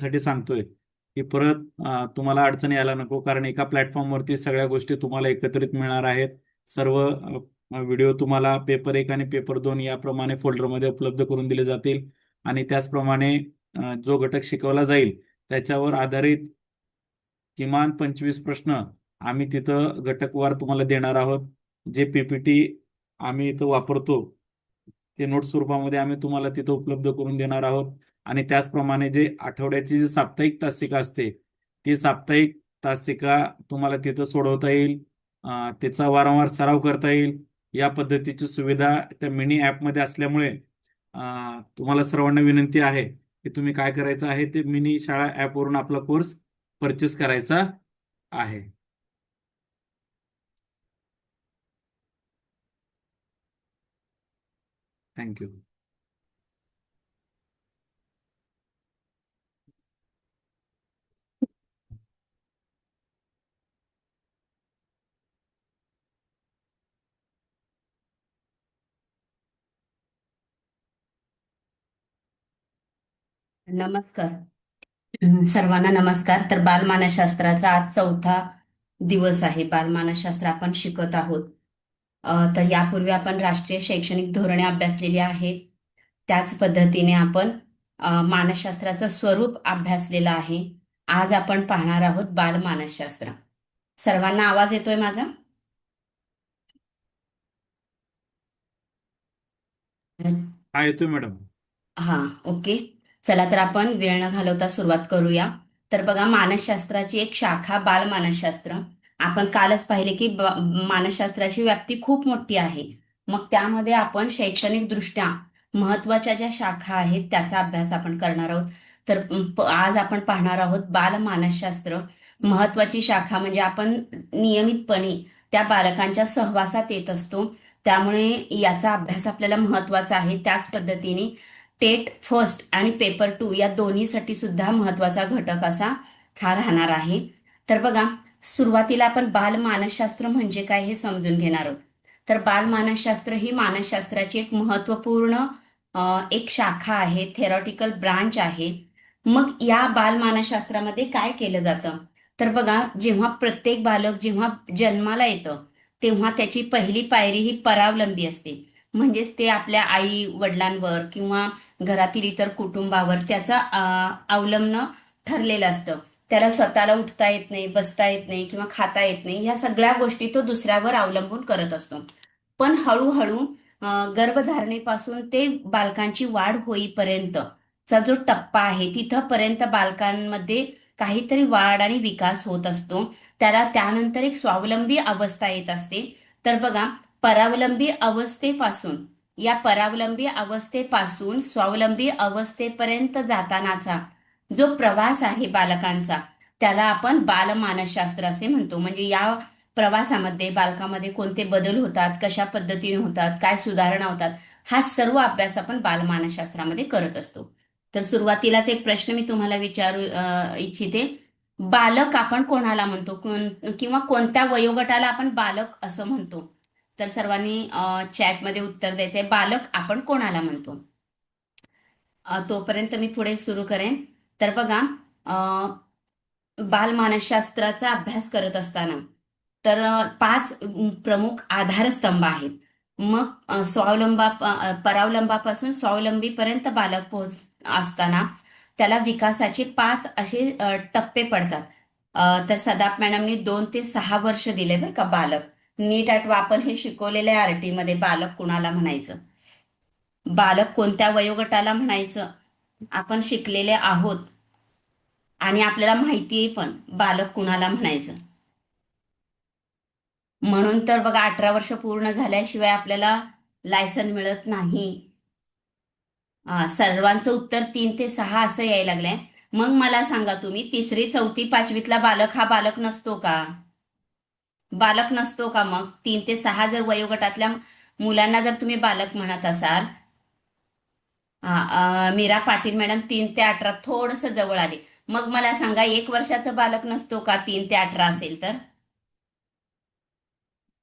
साठी सांगतोय की परत तुम्हाला अडचण यायला नको, कारण एका प्लॅटफॉर्मवरती सगळ्या गोष्टी तुम्हाला एकत्रित मिळणार आहेत. सर्व व्हिडिओ तुम्हाला पेपर 1 आणि पेपर 2 याप्रमाणे फोल्डरमध्ये उपलब्ध करून दिले जातील. आणि त्याचप्रमाणे जो घटक शिकवला जाईल त्याच्यावर आधारित किमान 25 प्रश्न आम्ही तिथं घटकवार तुम्हाला देणार आहोत. जे पीपीटी आम्ही इथं वापरतो ते नोट स्वरूपामध्ये आम्ही तुम्हाला तिथं उपलब्ध करून देणार आहोत. आणि त्याचप्रमाणे जे आठवड्याची जी साप्ताहिक तासिका असते ती साप्ताहिक तासिका तुम्हाला तिथं सोडवता येईल. त्याचा वारंवार सराव करता येईल. या पद्धतीची सुविधा त्या मिनी ॲपमध्ये असल्यामुळे तुम्हाला सर्वांना विनंती आहे की तुम्ही काय करायचं आहे ते मिनी शाळा ॲपवरून आपला कोर्स परचेस करायचा आहे. थँक्यू. नमस्कार. सर्वांना नमस्कार. तर बालमानसशास्त्राचा आज चौथा दिवस आहे. बालमानसशास्त्र आपण शिकत आहोत. तर यापूर्वी आपण राष्ट्रीय शैक्षणिक धोरणे अभ्यासलेली आहेत. त्याच पद्धतीने आपण मानसशास्त्राचं स्वरूप अभ्यासलेलं आहे. आज आपण पाहणार आहोत बालमानसशास्त्र. सर्वांना आवाज येतोय माझा? हा, येतोय मॅडम. हा, ओके. चला तर आपण वेळ न घालवता सुरुवात करूया. तर बघा, मानसशास्त्राची एक शाखा बालमानसशास्त्र. आपण कालच पाहिले की मानसशास्त्राची व्याप्ती खूप मोठी आहे. मग त्यामध्ये आपण शैक्षणिक दृष्ट्या महत्वाच्या ज्या शाखा आहेत त्याचा अभ्यास आपण करणार आहोत. तर आज आपण पाहणार आहोत बालमानसशास्त्र. महत्वाची शाखा म्हणजे आपण नियमितपणे त्या बालकांच्या सहवासात येत असतो, त्यामुळे याचा अभ्यास आपल्याला महत्वाचा आहे. त्याच पद्धतीने टेट फर्स्ट आणि पेपर 2 या दोन्हीसाठी सुद्धा महत्वाचा घटक असा हा राहणार आहे. तर बघा, सुरुवातीला आपण बाल मानसशास्त्र म्हणजे काय हे समजून घेणार आहोत. तर बाल मानसशास्त्र ही मानसशास्त्राची एक महत्वपूर्ण एक शाखा आहे, थेरॉटिकल ब्रांच आहे. मग या बाल मानसशास्त्रामध्ये काय केलं जातं? तर बघा, जेव्हा प्रत्येक बालक जेव्हा जन्माला येतं तेव्हा त्याची पहिली पायरी ही परावलंबी असते. म्हणजेच ते आपल्या आई वडिलांवर किंवा घरातील इतर कुटुंबावर त्याचा अवलंबन ठरलेलं असतं. त्याला स्वतःला उठता येत नाही, बसता येत नाही किंवा खाता येत नाही. ह्या सगळ्या गोष्टी तो दुसऱ्यावर अवलंबून करत असतो. पण हळूहळू गर्भधारणेपासून ते बालकांची वाढ होईपर्यंतचा जो टप्पा आहे तिथपर्यंत बालकांमध्ये काहीतरी वाढ आणि विकास होत असतो. त्याला त्यानंतर एक स्वावलंबी अवस्था येत असते. तर बघा, परावलंबी अवस्थेपासून या परावलंबी अवस्थेपासून स्वावलंबी अवस्थेपर्यंत जातानाचा जो प्रवास आहे बालकांचा, त्याला आपण बालमानसशास्त्र असे म्हणतो. म्हणजे या प्रवासामध्ये बालकामध्ये कोणते बदल होतात, कशा पद्धतीने होतात, काय सुधारणा होतात, हा सर्व अभ्यास आपण बालमानसशास्त्रामध्ये करत असतो. तर सुरुवातीलाच एक प्रश्न मी तुम्हाला विचारू इच्छिते. बालक आपण कोणाला म्हणतो, किंवा कोणत्या वयोगटाला आपण बालक असं म्हणतो? तर सर्वांनी चॅटमध्ये उत्तर द्यायचंय. बालक आपण कोणाला म्हणतो? तोपर्यंत मी पुढे सुरू करेन. तर बघा, अ, बालमानसशास्त्राचा अभ्यास करत असताना तर 5 प्रमुख आधारस्तंभ आहेत. मग परावलंबापासून स्वावलंबीपर्यंत बालक असताना त्याला विकासाचे 5 असे टप्पे पडतात. तर सदाप मॅडमनी 2 ते 6 वर्ष दिले बरं का बालक. नीट आठवा, आपण हे शिकवलेलं आहे आरटी मध्ये, बालक कुणाला म्हणायचं, बालक कोणत्या वयोगटाला म्हणायचं आपण शिकलेले आहोत. आणि आपल्याला माहिती आहे पण बालक कुणाला म्हणायचं. म्हणून तर बघा, 18 वर्ष पूर्ण झाल्याशिवाय आपल्याला लायसन मिळत नाही. सर्वांचं उत्तर 3 ते 6 असं यायला लागलंय. मग मला सांगा, तुम्ही तिसरी चौथी पाचवीतला बालक हा बालक नसतो का? बालक नसतो का? मग 3 ते 6 जर वयोगटातल्या मुलांना जर तुम्ही बालक म्हणत असाल, मीरा पाटील मॅडम 3 ते 18 थोडस जवळ आले. मग मला सांगा, 1 वर्षाचं बालक नसतो का 3 ते 18 असेल तर?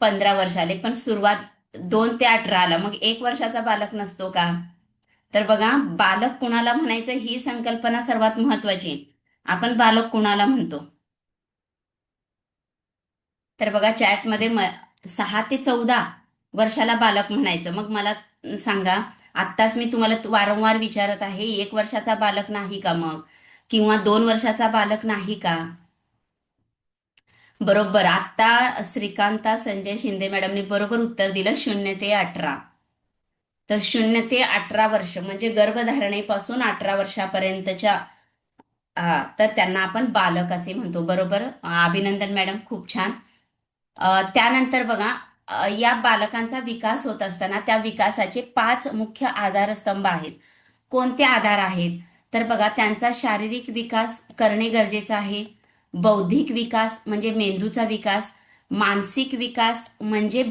15 वर्ष आले, पण सुरुवात 2 ते 18 आला, मग 1 वर्षाचा बालक नसतो का? तर बघा, बालक कुणाला म्हणायचं ही संकल्पना सर्वात महत्वाची आहे. आपण बालक कुणाला म्हणतो? तर बघा चॅटमध्ये 6 ते 14 वर्षाला बालक म्हणायचं. मग मला सांगा, आत्ताच मी तुम्हाला वारंवार विचारत आहे, 1 वर्षाचा बालक नाही का मग? किंवा 2 वर्षाचा बालक नाही का? बरोबर. आत्ता श्रीकांता संजय शिंदे मॅडमने बरोबर उत्तर दिलं, 0 ते 18. तर 0 ते 18 वर्ष म्हणजे गर्भधारणेपासून 18 वर्षापर्यंतच्या, तर त्यांना आपण बालक असे म्हणतो. बरोबर. अभिनंदन मॅडम, खूप छान. त्यानंतर बघा, या बालकांचा विकास होत असताना त्या विकासाचे 5 मुख्य आधारस्तंभ आहेत. कोणते आधार आहेत? तर बघा, त्यांचा शारीरिक विकास करणे गरजेचं आहे. बौद्धिक विकास म्हणजे मेंदूचा विकास. मानसिक विकास म्हणजे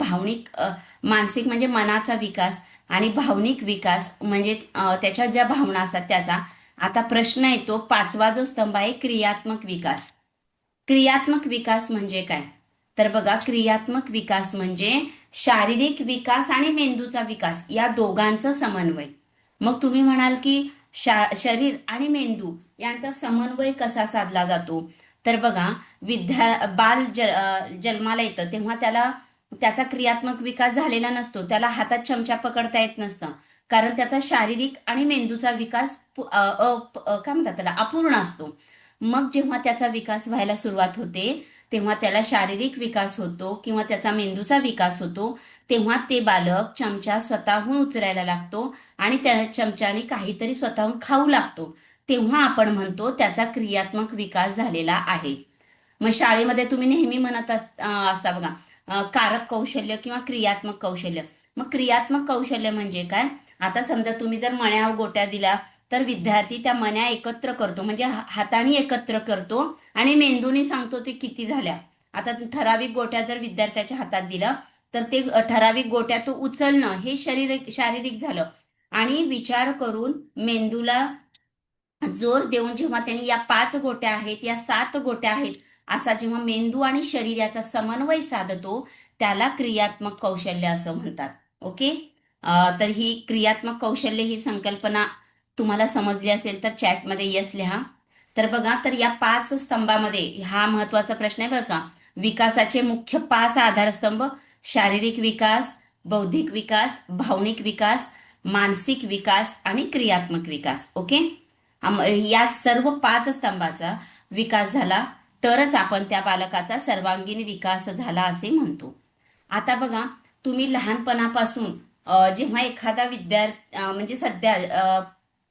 मानसिक म्हणजे मनाचा विकास. आणि भावनिक विकास म्हणजे त्याच्या ज्या भावना असतात त्याचा. आता प्रश्न येतो, 5वा जो स्तंभ आहे, क्रियात्मक विकास. क्रियात्मक विकास म्हणजे काय? तर बघा, क्रियात्मक विकास म्हणजे शारीरिक विकास आणि मेंदूचा विकास या दोघांचा समन्वय. मग तुम्ही म्हणाल की शरीर आणि मेंदू यांचा समन्वय कसा साधला जातो? तर बघा, जन्माला येतं तेव्हा त्याचा क्रियात्मक विकास झालेला नसतो. त्याला हातात चमचा पकडता येत नसतं. कारण त्याचा शारीरिक आणि मेंदूचा विकास काय म्हणतात त्याला, अपूर्ण असतो. मग जेव्हा त्याचा विकास व्हायला सुरुवात होते, तेव्हा त्याला शारीरिक विकास होतो किंवा त्याचा मेंदूचा विकास होतो. तेव्हा ते बालक चमचा स्वतःहून उचलायला लागतो आणि त्या चमच्याने काहीतरी स्वतःहून खाऊ लागतो. तेव्हा आपण म्हणतो त्याचा क्रियात्मक विकास झालेला आहे. मग शाळेमध्ये तुम्ही नेहमी म्हणत असता बघा, कारक कौशल्य किंवा क्रियात्मक कौशल्य. मग क्रियात्मक कौशल्य म्हणजे काय? आता समजा तुम्ही जर मण्या गोट्या दिला, तर विद्यार्थी त्या मण्या एकत्र करतो, म्हणजे हाताने एकत्र करतो आणि मेंदूने सांगतो ते किती झाल्या. आता ठराविक गोट्या जर विद्यार्थ्याच्या हातात दिलं, तर ते ठराविक गोट्या तो उचलणं हे शारीरिक झालं. आणि विचार करून मेंदूला जोर देऊन जेव्हा त्यांनी या 5 गोट्या आहेत, या 7 गोट्या आहेत, असा जेव्हा मेंदू आणि शरीर याचा समन्वय साधतो, त्याला क्रियात्मक कौशल्य असं म्हणतात. ओके. तर ही क्रियात्मक कौशल्य ही संकल्पना तुम्हाला समजली असेल तर चॅटमध्ये यस लिहा. तर बघा, तर या 5 स्तंभामध्ये हा महत्वाचा प्रश्न आहे बरं का. विकासाचे मुख्य 5 आधारस्तंभ: शारीरिक विकास, बौद्धिक विकास, भावनिक विकास, मानसिक विकास आणि क्रियात्मक विकास. ओके. या सर्व 5 स्तंभाचा विकास झाला तरच आपण त्या बालकाचा सर्वांगीण विकास झाला असे म्हणतो. आता बघा, तुम्ही लहानपणापासून जेव्हा एखादा विद्यार्थी म्हणजे सध्या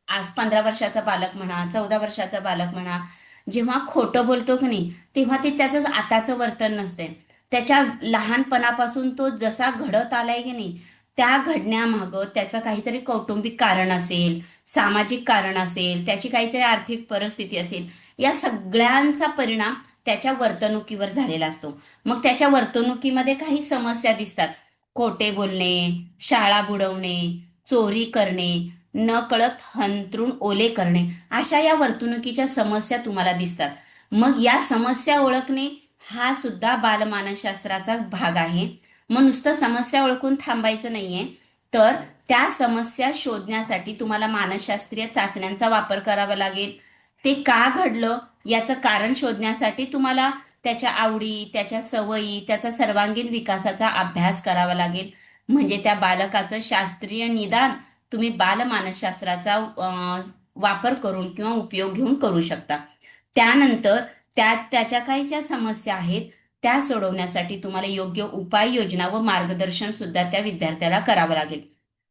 आज 15 वर्षाचा बालक म्हणा, 14 वर्षाचा बालक म्हणा, जेव्हा खोटं बोलतो की नाही, तेव्हा ते त्याचं आताचं वर्तन नसते. त्याच्या लहानपणापासून तो जसा घडत आलाय की नाही, त्या घडण्यामागं त्याचं काहीतरी कौटुंबिक कारण असेल, सामाजिक कारण असेल, त्याची काहीतरी आर्थिक परिस्थिती असेल. या सगळ्यांचा परिणाम त्याच्या वर्तणुकीवर झालेला असतो. मग त्याच्या वर्तणुकीमध्ये काही समस्या दिसतात. खोटे बोलणे, शाळा बुडवणे, चोरी करणे, न कळत हंतरून ओले करणे, अशा या वर्तणुकीच्या समस्या तुम्हाला दिसतात. मग या समस्या ओळखणे हा सुद्धा बालमानसशास्त्राचा भाग आहे. मग नुसतं समस्या ओळखून थांबायचं नाहीये, तर त्या समस्या शोधण्यासाठी तुम्हाला मानसशास्त्रीय चाचण्यांचा वापर करावा लागेल. ते का घडलं याचं कारण शोधण्यासाठी तुम्हाला त्याच्या आवडी, त्याच्या सवयी, त्याचा सर्वांगीण विकासाचा अभ्यास करावा लागेल. म्हणजे त्या बालकाचं शास्त्रीय निदान तुम्ही बालमानसशास्त्राचा वापर करून किंवा उपयोग घेऊन करू शकता. त्यानंतर त्याच्या काही ज्या समस्या आहेत त्या सोडवण्यासाठी तुम्हाला योग्य उपाययोजना व मार्गदर्शन सुद्धा त्या विद्यार्थ्याला करावं लागेल.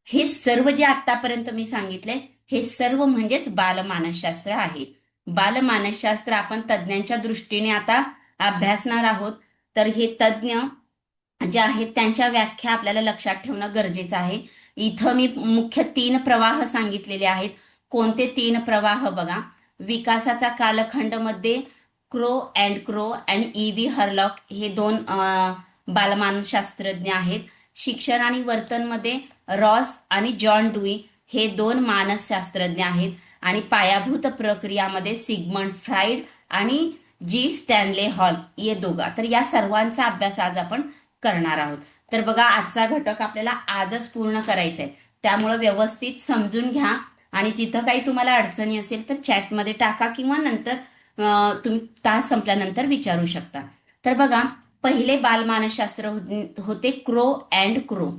हे सर्व जे आतापर्यंत मी सांगितले, हे सर्व म्हणजेच बालमानसशास्त्र आहे. बालमानसशास्त्र आपण तज्ज्ञांच्या दृष्टीने आता अभ्यासणार आहोत. तर हे तज्ज्ञ जे आहेत त्यांच्या व्याख्या आपल्याला लक्षात ठेवणं गरजेचं आहे. इथं मी मुख्य 3 प्रवाह सांगितलेले आहेत. कोणते 3 प्रवाह? बघा, विकासाचा कालखंड मध्ये क्रो आणि E.V. हरलॉक हे 2 बालमानसशास्त्रज्ञ आहेत. शिक्षण आणि वर्तन मध्ये रॉस आणि जॉन डुई हे 2 मानसशास्त्रज्ञ आहेत. आणि पायाभूत प्रक्रियामध्ये सिगमंड फ्राईड आणि जी स्टॅनले हॉल हे दोघं. तर या सर्वांचा अभ्यास आज आपण करणार आहोत. तर बघा, आजचा घटक आपल्याला आजच पूर्ण करायचा आहे. त्यामुळं व्यवस्थित समजून घ्या आणि जिथं काही तुम्हाला अडचणी असेल तर चॅटमध्ये टाका किंवा नंतर तुम्ही तास संपल्यानंतर विचारू शकता. तर बघा, पहिले बालमानसशास्त्र होते क्रो अँड क्रो.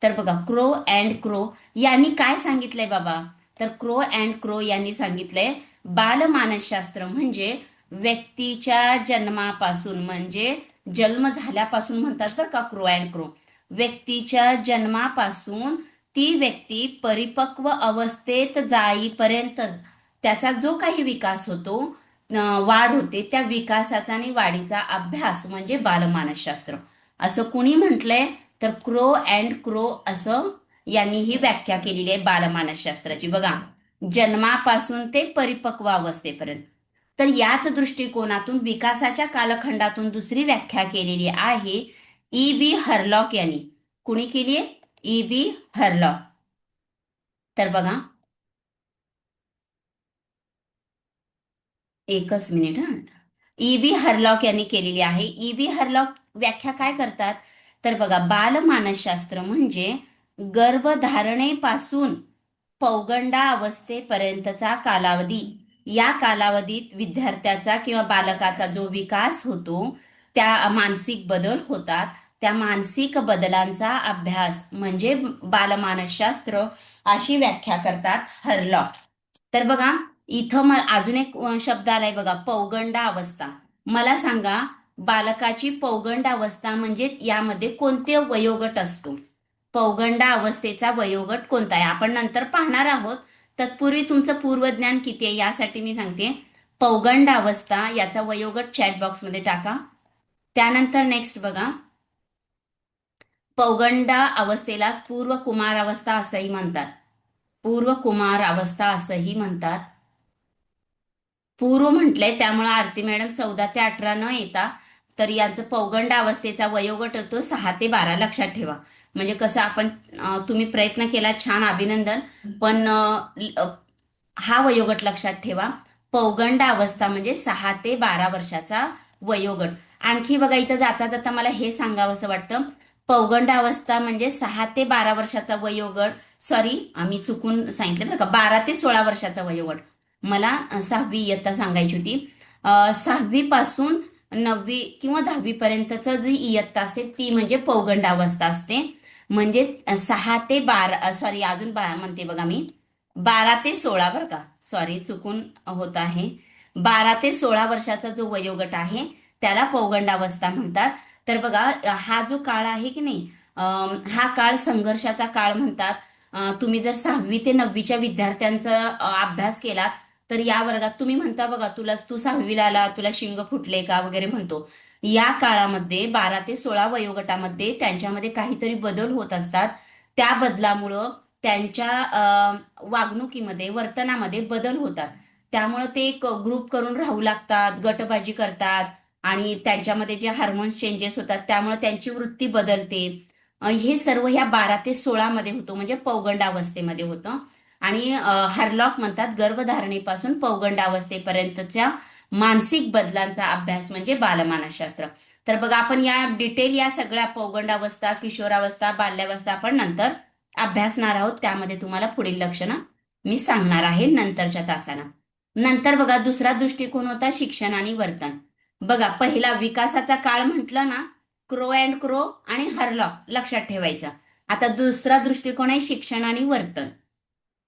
तर बघा, क्रो अँड क्रो यांनी काय सांगितलंय बाबा? तर क्रो अँड क्रो यांनी सांगितलंय बालमानसशास्त्र म्हणजे व्यक्तीच्या जन्मापासून, म्हणजे जन्म झाल्यापासून म्हणतात बरं का क्रो अँड क्रो, व्यक्तीच्या जन्मापासून ती व्यक्ती परिपक्व अवस्थेत जाईपर्यंत त्याचा जो काही विकास होतो, वाढ होते, त्या विकासाचा आणि वाढीचा अभ्यास म्हणजे बालमानसशास्त्र. असं कुणी म्हटलंय? तर क्रो अँड क्रो असं यांनी ही व्याख्या केलेली आहे बालमानसशास्त्राची. बघा, जन्मापासून ते परिपक्व अवस्थेपर्यंत. तर याच दृष्टिकोनातून विकासाच्या कालखंडातून दुसरी व्याख्या केलेली आहे ई बी हरलॉक यांनी. कुणी केली आहे? E B Harlock. तर बघा, एकच मिनिट हा. ई बी हरलॉक यांनी केलेली आहे. ई बी हरलॉक व्याख्या काय करतात? तर बघा, बालमानसशास्त्र म्हणजे गर्भधारणेपासून पौगंडा अवस्थेपर्यंतचा कालावधी. या कालावधीत विद्यार्थ्याचा किंवा बालकाचा जो विकास होतो, त्या मानसिक बदल होतात, त्या मानसिक बदलांचा अभ्यास म्हणजे बालमानसशास्त्र, अशी व्याख्या करतात हरलॉक. तर बघा, इथं अजून एक शब्द आलाय बघा, पौगंडा अवस्था. मला सांगा, बालकाची पौगंड अवस्था म्हणजे यामध्ये कोणते वयोगट असतो? पौगंडा अवस्थेचा वयोगट कोणता आहे आपण नंतर पाहणार आहोत. तत्पूर्वी तुमचं पूर्वज्ञान किती आहे यासाठी मी सांगते. पौगंड अवस्था याचा वयोगट चॅट बॉक्समध्ये टाका. त्यानंतर नेक्स्ट बघा, पौगंडा अवस्थेला पूर्व कुमार अवस्था असंही म्हणतात. पूर्व कुमार अवस्था असंही म्हणतात. पूर्व म्हटलंय त्यामुळे आरती मॅडम 14 ते 18 न येता तर यांचं पौगंड अवस्थेचा वयोगट होतो 6 ते 12. लक्षात ठेवा. म्हणजे कसं आपण तुम्ही प्रयत्न केला, छान, अभिनंदन. पण हा वयोगट लक्षात ठेवा. पौगंड अवस्था म्हणजे 6 ते 12 वर्षाचा वयोगट. आणखी बघा, इथं जाता जाता मला हे सांगावंसं वाटतं, पौगंड अवस्था म्हणजे 6 ते 12 वर्षाचा वयोगट. सॉरी, आम्ही चुकून सांगितलं बरं का, 12 ते 16 वर्षाचा वयोगट. मला 6वी इयत्ता सांगायची होती. 6वी पासून 9वी किंवा 10वी पर्यंतच जी इयत्ता असते ती म्हणजे पौगंड अवस्था असते. म्हणजे 6 ते 12, सॉरी अजून म्हणते बघा मी, 12 ते 16 बरं का, सॉरी चुकून होत आहे. 12 ते 16 वर्षाचा जो वयोगट आहे त्याला पौगंडावस्था म्हणतात. तर बघा, हा जो काळ आहे की नाही, हा काळ संघर्षाचा काळ म्हणतात. तुम्ही जर 6वी ते 9वीच्या विद्यार्थ्यांचा अभ्यास केला तर या वर्गात तुम्ही म्हणता बघा, तू 6वीला आला, तुला शिंग फुटले का वगैरे म्हणतो. या काळामध्ये 12 ते 16 वयोगटामध्ये त्यांच्यामध्ये काहीतरी बदल होत असतात. त्या बदलामुळं त्यांच्या वागणुकीमध्ये, वर्तनामध्ये बदल होतात. त्यामुळं ते एक ग्रुप करून राहू लागतात, गटबाजी करतात आणि त्यांच्यामध्ये जे हार्मोन्स चेंजेस होतात त्यामुळे त्यांची वृत्ती बदलते. हे सर्व ह्या 12 ते 16 मध्ये होतं, म्हणजे पौगंड अवस्थेमध्ये होतं. आणि हॅरलॉक म्हणतात गर्भधारणेपासून पौगंड अवस्थेपर्यंतच्या मानसिक बदलांचा अभ्यास म्हणजे बालमानसशास्त्र. तर बघा, आपण या डिटेल या सगळ्या पौगंडावस्था, किशोरावस्था, बाल्यावस्था आपण नंतर अभ्यासणार आहोत. त्यामध्ये तुम्हाला पुढील लक्षणं मी सांगणार आहे नंतरच्या तासाला. नंतर बघा, दुसरा दृष्टिकोन होता शिक्षण आणि वर्तन. बघा, पहिला विकासाचा काळ म्हटलं ना, क्रो अँड क्रो आणि हरलॉक लक्षात ठेवायचा. आता दुसरा दृष्टिकोन आहे शिक्षण आणि वर्तन.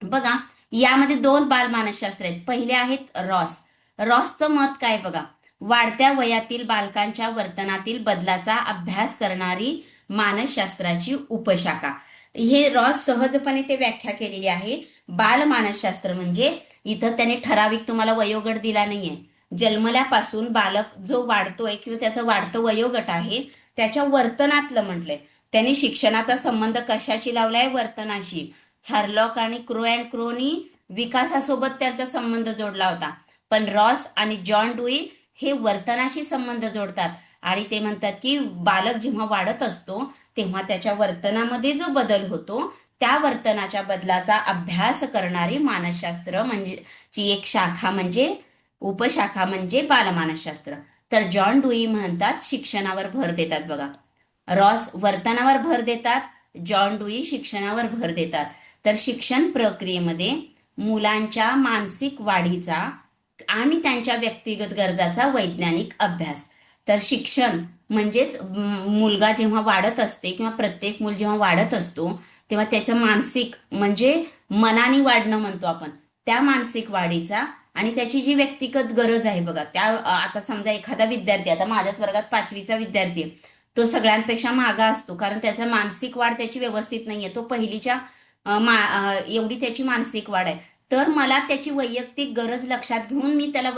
बघा, यामध्ये दोन बालमानसशास्त्र आहेत. पहिले आहेत रॉस. रॉसचं मत काय बघा, वाढत्या वयातील बालकांच्या वर्तनातील बदलाचा अभ्यास करणारी मानसशास्त्राची उपशाखा. हे रॉस सहजपणे ते व्याख्या केलेली आहे. बालमानसशास्त्र म्हणजे इथं त्याने ठराविक तुम्हाला वयोगट दिला नाहीये. जन्मल्यापासून बालक जो वाढतोय किंवा त्याचं वाढतं वयोगट आहे त्याच्या वर्तनातलं म्हटलंय. त्याने शिक्षणाचा संबंध कशाशी लावलाय? वर्तनाशी. हॅरलॉक आणि क्रो अँड क्रोनी विकासासोबत त्याचा संबंध जोडला होता. पण रॉस आणि जॉन डुई हे वर्तनाशी संबंध जोडतात आणि ते म्हणतात की बालक जेव्हा वाढत असतो तेव्हा त्याच्या वर्तनामध्ये जो बदल होतो त्या वर्तनाच्या बदलाचा अभ्यास करणारी मानसशास्त्र म्हणजे ची एक शाखा म्हणजे उपशाखा म्हणजे बालमानसशास्त्र. तर जॉन डुई म्हणतात शिक्षणावर भर देतात बघा. रॉस वर्तनावर भर देतात, जॉन डुई शिक्षणावर भर देतात. तर शिक्षण प्रक्रियेमध्ये मुलांच्या मानसिक वाढीचा आणि त्यांच्या व्यक्तिगत गरजाचा वैज्ञानिक अभ्यास. तर शिक्षण म्हणजेच मुलगा जेव्हा वाढत असते किंवा प्रत्येक मूल जेव्हा वाढत असतो तेव्हा त्याचं मानसिक म्हणजे मनाने वाढणं म्हणतो आपण, त्या मानसिक वाढीचा आणि त्याची जी व्यक्तिगत गरज आहे बघा, त्या आता समजा एखादा विद्यार्थी, आता माझ्याच वर्गात 5वीचा विद्यार्थी आहे, तो सगळ्यांपेक्षा मागा असतो कारण त्याचा मानसिक वाढ त्याची व्यवस्थित नाहीये. तो पहिलीच्या एवढी त्याची मानसिक वाढ आहे. तर मला त्याची वैयक्तिक गरज लक्षात घेऊन मी त्याला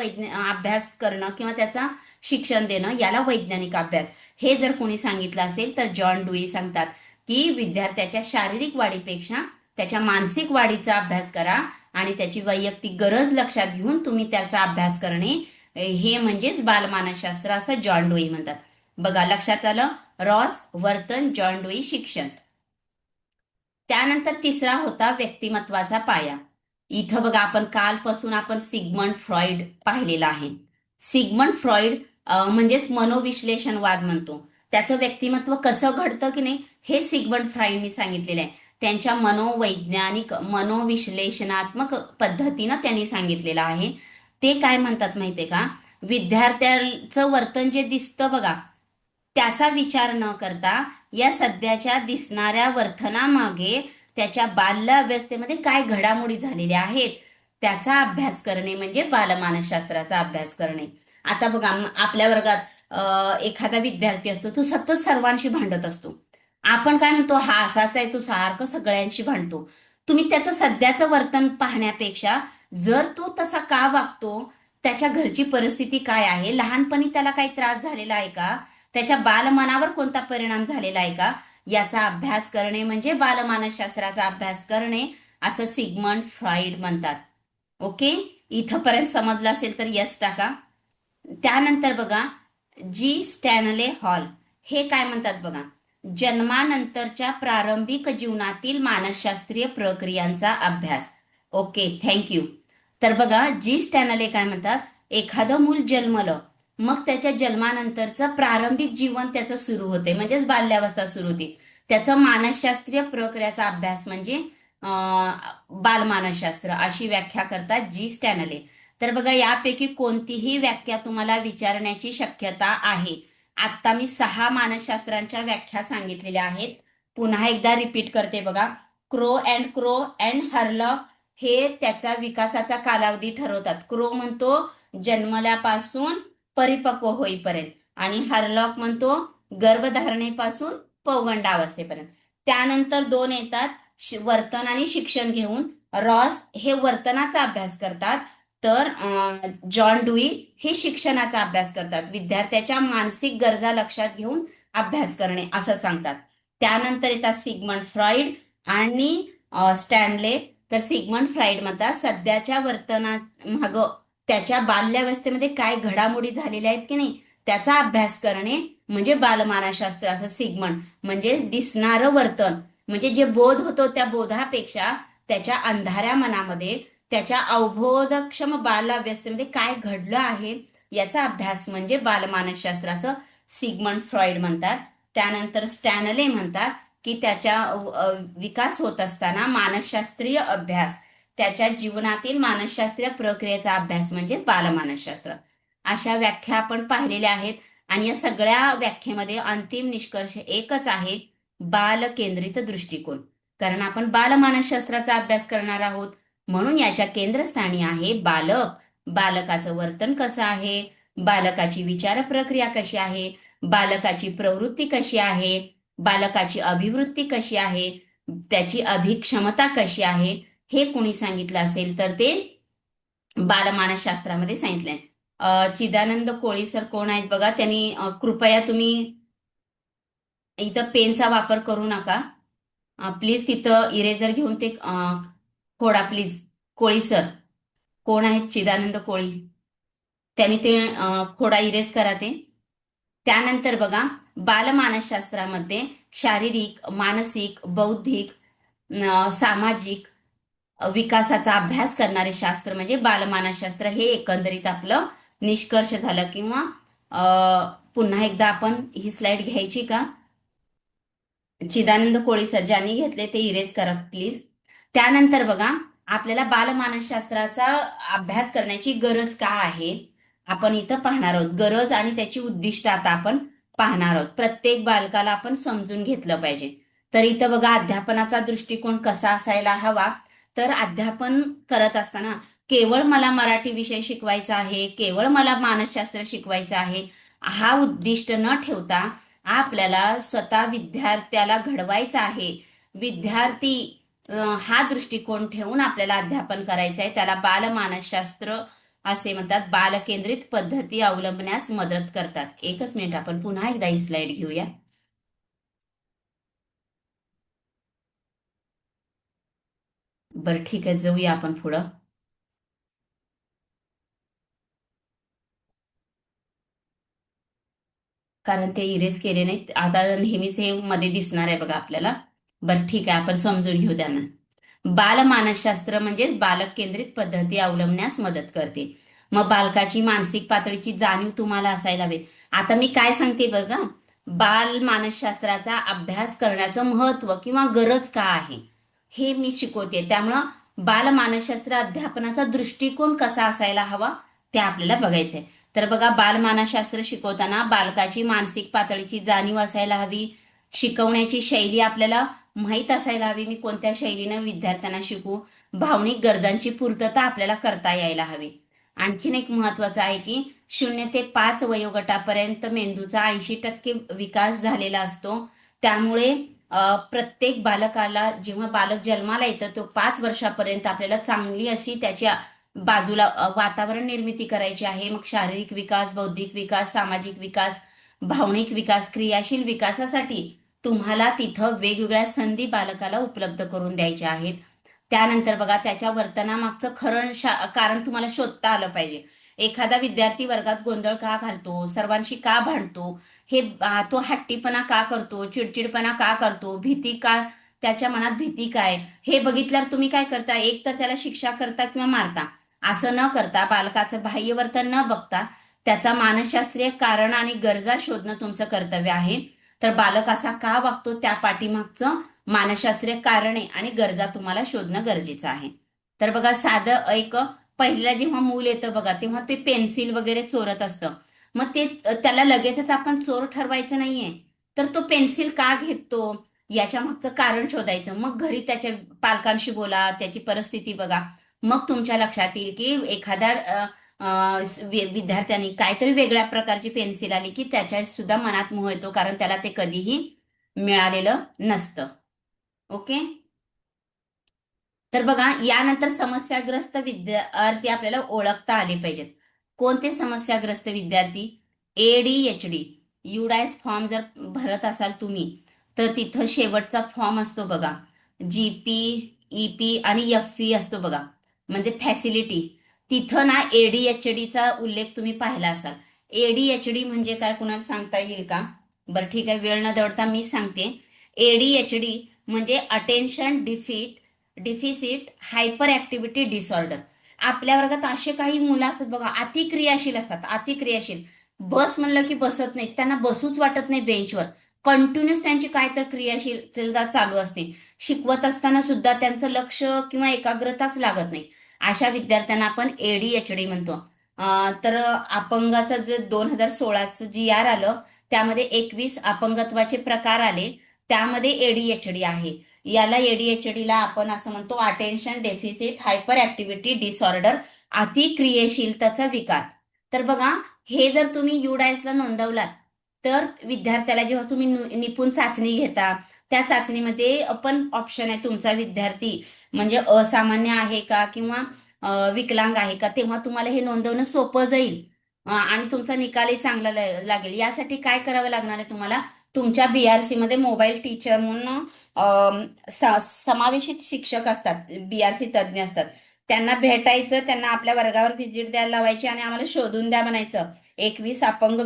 अभ्यास करणं किंवा त्याचा शिक्षण देणं, याला वैज्ञानिक अभ्यास. हे जर कोणी सांगितलं असेल तर जॉन डुई सांगतात की विद्यार्थ्याच्या शारीरिक वाढीपेक्षा त्याच्या मानसिक वाढीचा अभ्यास करा आणि त्याची वैयक्तिक गरज लक्षात घेऊन तुम्ही त्याचा अभ्यास करणे, हे म्हणजेच बालमानसशास्त्र असं जॉन डुई म्हणतात. बघा लक्षात आलं. रॉस, वर्तन, जॉन डुई, शिक्षण. त्यानंतर तिसरा होता व्यक्तिमत्वाचा पाया. इथं बघा आपण कालपासून आपण सिग्मंड फ्रॉइड पाहिलेला आहे. सिग्मंड फ्रॉइड म्हणजेच मनोविश्लेषणवाद म्हणतो. त्याचं व्यक्तिमत्व कसं घडतं की नाही हे सिग्मंड फ्रॉइडनी सांगितलेलं आहे. त्यांच्या मनोवैज्ञानिक मनोविश्लेषणात्मक पद्धतीनं त्यांनी सांगितलेलं आहे. ते काय म्हणतात माहितीये का, विद्यार्थ्यांचं वर्तन जे दिसतं बघा, त्याचा विचार न करता या सध्याच्या दिसणाऱ्या वर्तनामागे त्याच्या बाल्यावस्थेमध्ये काय घडामोडी झालेल्या आहेत त्याचा अभ्यास करणे म्हणजे बालमानसशास्त्राचा अभ्यास करणे. आता बघा आपल्या वर्गात एखादा विद्यार्थी असतो, तो सतत सर्वांशी भांडत असतो. आपण काय म्हणतो, हा असाच आहे, तो सारखं सगळ्यांशी भांडतो. तुम्ही त्याचं सध्याचं वर्तन पाहण्यापेक्षा जर तो तसा का वागतो, त्याच्या घरची परिस्थिती काय आहे, लहानपणी त्याला काही त्रास झालेला आहे का, त्याच्या बालमनावर कोणता परिणाम झालेला आहे का, याचा अभ्यास करणे म्हणजे बालमानसशास्त्राचा अभ्यास करणे, असं सिग्मंड फ्रॉइड म्हणतात. ओके, इथंपर्यंत समजलं असेल तर यस टाका. त्यानंतर बघा जी स्टॅनले हॉल हे काय म्हणतात बघा, जन्मानंतरच्या प्रारंभिक जीवनातील मानसशास्त्रीय प्रक्रियांचा अभ्यास. Okay, thank you. तर बघा जी स्टॅनले काय म्हणतात, एखादं मूल जन्मलं मग त्याच्या जन्मानंतरचं प्रारंभिक जीवन त्याचं सुरू होते म्हणजेच बाल्यावस्था सुरू होते, त्याचं मानसशास्त्रीय प्रक्रियाचा अभ्यास म्हणजे बालमानसशास्त्र, अशी व्याख्या करतात जी स्टॅनले. तर बघा यापैकी कोणतीही व्याख्या तुम्हाला विचारण्याची शक्यता आहे. आता मी 6 मानसशास्त्रांच्या व्याख्या सांगितलेल्या आहेत. पुन्हा एकदा रिपीट करते बघा. क्रो अँड हरलॉक हे त्याचा विकासाचा कालावधी ठरवतात. क्रो म्हणतो जन्मल्यापासून परिपक्व होईपर्यंत आणि हरलॉक म्हणतो गर्भधारणेपासून पौगंडावस्थेपर्यंत. त्यानंतर 2 येतात वर्तन आणि शिक्षण घेऊन. रॉस हे वर्तनाचा अभ्यास करतात, तर जॉन डुई हे शिक्षणाचा अभ्यास करतात, विद्यार्थ्याच्या मानसिक गरजा लक्षात घेऊन अभ्यास करणे असं सांगतात. त्यानंतर येतात सिग्मंड फ्रॉइड आणि स्टॅनले. तर सिग्मंड फ्रॉइड म्हणतात सध्याच्या वर्तनात माग त्याच्या बाल्यावस्थेमध्ये काय घडामोडी झालेल्या आहेत की नाही त्याचा अभ्यास करणे म्हणजे बालमानसशास्त्र, असं सिग्मंड. म्हणजे दिसणारं वर्तन म्हणजे जे बोध होतो त्या बोधापेक्षा त्याच्या अंधाऱ्या मनामध्ये त्याच्या अवबोधक्षम बाल्यावस्थेमध्ये काय घडलं आहे याचा अभ्यास म्हणजे बालमानसशास्त्र, असं सिग्मंड फ्रॉइड म्हणतात. त्यानंतर स्टॅनले म्हणतात की त्याच्या विकास होत असताना मानसशास्त्रीय अभ्यास, त्याच्या जीवनातील मानसशास्त्रीय प्रक्रियेचा अभ्यास म्हणजे बालमानसशास्त्र. अशा व्याख्या आपण पाहिलेल्या आहेत आणि या सगळ्या व्याख्येमध्ये अंतिम निष्कर्ष एकच आहे, बालकेंद्रित दृष्टिकोन. कारण आपण बालमानसशास्त्राचा अभ्यास करणार आहोत म्हणून याच्या केंद्रस्थानी आहे बालक, बालकाचं वर्तन कसं आहे, बालकाची विचार प्रक्रिया कशी आहे, बालकाची प्रवृत्ती कशी आहे, बालकाची अभिवृत्ती कशी आहे, त्याची अभिक्षमता कशी आहे, हे कोणी सांगितलं असेल तर ते बालमानसशास्त्रामध्ये सांगितलंय. चिदानंद कोळी सर कोण आहेत बघा, त्यांनी कृपया तुम्ही इथं पेनचा वापर करू नका प्लीज, तिथं इरेजर घेऊन ते खोडा प्लीज. कोळी सर कोण आहेत, चिदानंद कोळी, त्यांनी ते खोडा इरेज करा ते. त्यानंतर बघा बालमानसशास्त्रामध्ये शारीरिक, मानसिक, बौद्धिक, सामाजिक विकासाचा अभ्यास करणारे शास्त्र म्हणजे बालमानसशास्त्र, हे एकंदरीत आपलं निष्कर्ष झालं. किंवा पुन्हा एकदा आपण ही स्लाइड घ्यायची का, चिदानंद कोळी सर ज्यांनी घेतले ते इरेज करा प्लीज. त्यानंतर बघा, आपल्याला बालमानसशास्त्राचा अभ्यास करण्याची गरज का आहे, आपण इथं पाहणार आहोत. गरज आणि त्याची उद्दिष्ट आता आपण पाहणार आहोत. प्रत्येक बालकाला आपण समजून घेतलं पाहिजे. तर इथं बघा, अध्यापनाचा दृष्टिकोन कसा असायला हवा. तर अध्यापन करत असताना केवळ मला मराठी विषय शिकवायचा आहे, केवळ मला मानसशास्त्र शिकवायचं आहे, हा उद्दिष्ट न ठेवता आपल्याला स्वतः विद्यार्थ्याला घडवायचा आहे. विद्यार्थी हा दृष्टिकोन ठेवून आपल्याला अध्यापन करायचं आहे. त्याला बालमानसशास्त्र असे म्हणतात. बालकेंद्रित पद्धती अवलंबण्यास मदत करतात. एकच मिनिट, आपण पुन्हा एकदा ही स्लाइड घेऊया. बरं ठीक आहे, जाऊया आपण पुढं. कारण ते इरेज केले नाहीत आता, नेहमीच हे मध्ये दिसणार आहे बघा आपल्याला. बरं ठीक आहे, आपण समजून घेऊ त्यांना. बालमानसशास्त्र म्हणजे बालक केंद्रित पद्धती अवलंबण्यास मदत करते. मग बालकाची मानसिक पातळीची जाणीव तुम्हाला असायला हवी. आता मी काय सांगते बघा, बाल मानसशास्त्राचा अभ्यास करण्याचं महत्व किंवा गरज का आहे हे मी शिकवते. त्यामुळं बाल मानसशास्त्र अध्यापनाचा दृष्टिकोन कसा असायला हवा ते आपल्याला बघायचंय. तर बघा, बालमानसशास्त्र शिकवताना बालकाची मानसिक पातळीची जाणीव असायला हवी. शिकवण्याची शैली आपल्याला माहीत असायला हवी, मी कोणत्या शैलीनं विद्यार्थ्यांना शिकू. भावनिक गरजांची पूर्तता आपल्याला करता यायला हवी. आणखीन एक महत्वाचं आहे की 0 ते 5 वयोगटापर्यंत मेंदूचा 80% विकास झालेला असतो. त्यामुळे प्रत्येक बालकाला, जेव्हा बालक जन्माला येतं तो 5 वर्षापर्यंत आपल्याला चांगली अशी त्याच्या बाजूला वातावरण निर्मिती करायची आहे. मग शारीरिक विकास, बौद्धिक विकास, सामाजिक विकास, भावनिक विकास, क्रियाशील विकासासाठी तुम्हाला तिथं वेगवेगळ्या संधी बालकाला उपलब्ध करून द्यायच्या आहेत. त्यानंतर बघा, त्याच्या वर्तनामागचं खरं कारण तुम्हाला शोधता आलं पाहिजे. एखादा विद्यार्थी वर्गात गोंधळ का घालतो, सर्वांशी का भांडतो, हे तो हट्टीपणा का करतो, चिडचिडपणा का करतो, भीती का, त्याच्या मनात भीती काय, हे बघितल्यावर तुम्ही काय करता, एक तर त्याला शिक्षा करता किंवा मारता. असं न करता, बालकाचं बाह्यवर्तन न बघता त्याचा मानसशास्त्रीय कारण आणि गरजा शोधणं तुमचं कर्तव्य आहे. तर बालक असा का वागतो त्या पाठीमागचं मानसशास्त्रीय कारणे आणि गरजा तुम्हाला शोधणं गरजेचं आहे. तर बघा, साधं एक, पहिला जेव्हा मूल येतं बघा, तेव्हा ते पेन्सिल वगैरे चोरत असतं. मग ते त्याला लगेचच आपण चोर ठरवायचं नाहीये. तर तो पेन्सिल का घेतो याच्या मागचं कारण शोधायचं. मग घरी त्याच्या पालकांशी बोला, त्याची परिस्थिती बघा. मग तुमच्या लक्षात येईल की एखाद्या विद्यार्थ्यांनी काहीतरी वेगळ्या प्रकारची पेन्सिल आली की त्याच्या सुद्धा मनात मोह येतो, कारण त्याला ते कधीही मिळालेलं नसतं. ओके. तर बघा, यानंतर समस्याग्रस्त विद्यार्थी आपल्याला ओळखता आले पाहिजेत. कोणते समस्याग्रस्त विद्यार्थी? ADHD, युडायस फॉर्म जर भरत असाल तुम्ही, तर तिथं शेवटचा फॉर्म असतो बघा, GP, EP आणि FE असतो बघा, म्हणजे फॅसिलिटी. तिथं ना ADHDचा उल्लेख तुम्ही पाहिला असाल. ADHD म्हणजे काय, कुणाला सांगता येईल का? बरं ठीक आहे, वेळ न दवडता मी सांगते. ADHD म्हणजे attention deficit hyper activity disorder. आपल्या वर्गात असे काही मुलं असतात बघा, अतिक्रियाशील असतात, अतिक्रियाशील. बस म्हणलं की बसत नाहीत, त्यांना बसूच वाटत नाही बेंचवर. कंटिन्युअस त्यांची काय तर क्रियाशीलता चालू असते. शिकवत असताना सुद्धा त्यांचं लक्ष किंवा एकाग्रताच लागत नाही. अशा विद्यार्थ्यांना आपण ADHD म्हणतो. तर अपंगाचं जे 2016चं GR आलं, त्यामध्ये 21 अपंगत्वाचे प्रकार आले. त्यामध्ये ADHD आहे. याला ADHDला आपण असं म्हणतो attention deficit hyperactivity disorder, अतिक्रियाशीलताचा विकार. तर बघा, हे जर तुम्ही युडायसला नोंदवलात, तर विद्यार्थ्याला जेव्हा तुम्ही निपुण चाचणी घेता, त्या चाचणीमध्ये पण ऑप्शन आहे तुमचा विद्यार्थी म्हणजे असामान्य आहे का किंवा विकलांग आहे का, तेव्हा तुम्हाला हे नोंदवणं सोपं जाईल. आणि तुमचा निकालही चांगला लागेल. यासाठी काय करावं लागणार आहे तुम्हाला? तुमच्या BRC मध्ये मोबाईल टीचर म्हणून समावेशित शिक्षक असतात, BRC तज्ज्ञ असतात. त्यांना भेटायचं, त्यांना आपल्या वर्गावर व्हिजिट द्यायला लावायची आणि आम्हाला शोधून द्या म्हणायचं. 21 अपंग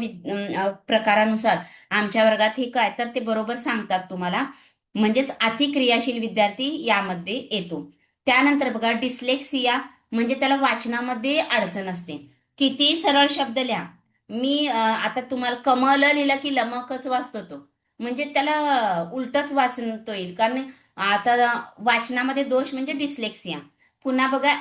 प्रकारानुसार आमच्या वर्गात हे काय, तर ते बरोबर सांगतात तुम्हाला. म्हणजेच अतिक्रियाशील विद्यार्थी यामध्ये येतो. त्यानंतर बघा, डिस्लेक्सिया म्हणजे त्याला वाचनामध्ये अडचण असते. किती सरळ शब्द लिहा, मी आता तुम्हाला कमल लिहिलं की लमकच वाचतो तो, म्हणजे त्याला उलटच वाचतो येईल. कारण आता वाचनामध्ये दोष म्हणजे डिस्लेक्सिया. पुन्हा बघा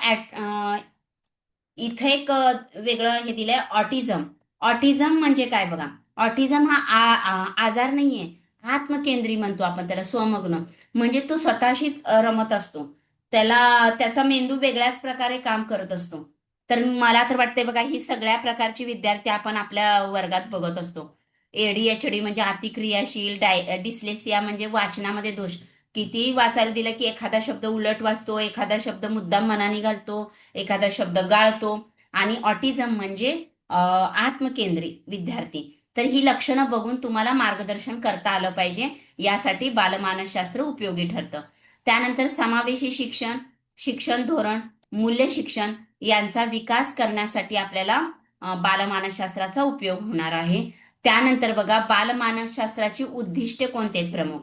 इथे एक वेगळं हे दिलंय, ऑटिझम. ऑटिझम म्हणजे काय बघा. ऑटिझम हा आजार नाहीये, आत्मकेंद्री म्हणतो आपण त्याला, स्वमग्न. म्हणजे तो स्वतःशीच रमत असतो. त्याचा मेंदू वेगळ्याच प्रकारे काम करत असतो. तर मला तर वाटतंय बघा, ही सगळ्या प्रकारची विद्यार्थी आपण आपल्या वर्गात बघत असतो. ADHD म्हणजे अतिक्रियाशील, डिस्लेक्सिया म्हणजे वाचनामध्ये दोष. किती वाचायला दिलं की एखादा शब्द उलट वाचतो, एखादा शब्द मुद्दाम मनाने घालतो, एखादा शब्द गाळतो. आणि ऑटिझम म्हणजे आत्मकेंद्री विद्यार्थी. तर ही लक्षणं बघून तुम्हाला मार्गदर्शन करता आलं पाहिजे. यासाठी बालमानसशास्त्र उपयोगी ठरतं. त्यानंतर समावेशी शिक्षण, शिक्षण धोरण, मूल्य शिक्षण यांचा विकास करण्यासाठी आपल्याला बालमानसशास्त्राचा उपयोग होणार आहे. त्यानंतर बघा, बालमानसशास्त्राची उद्दिष्टे कोणती आहेत प्रमुख.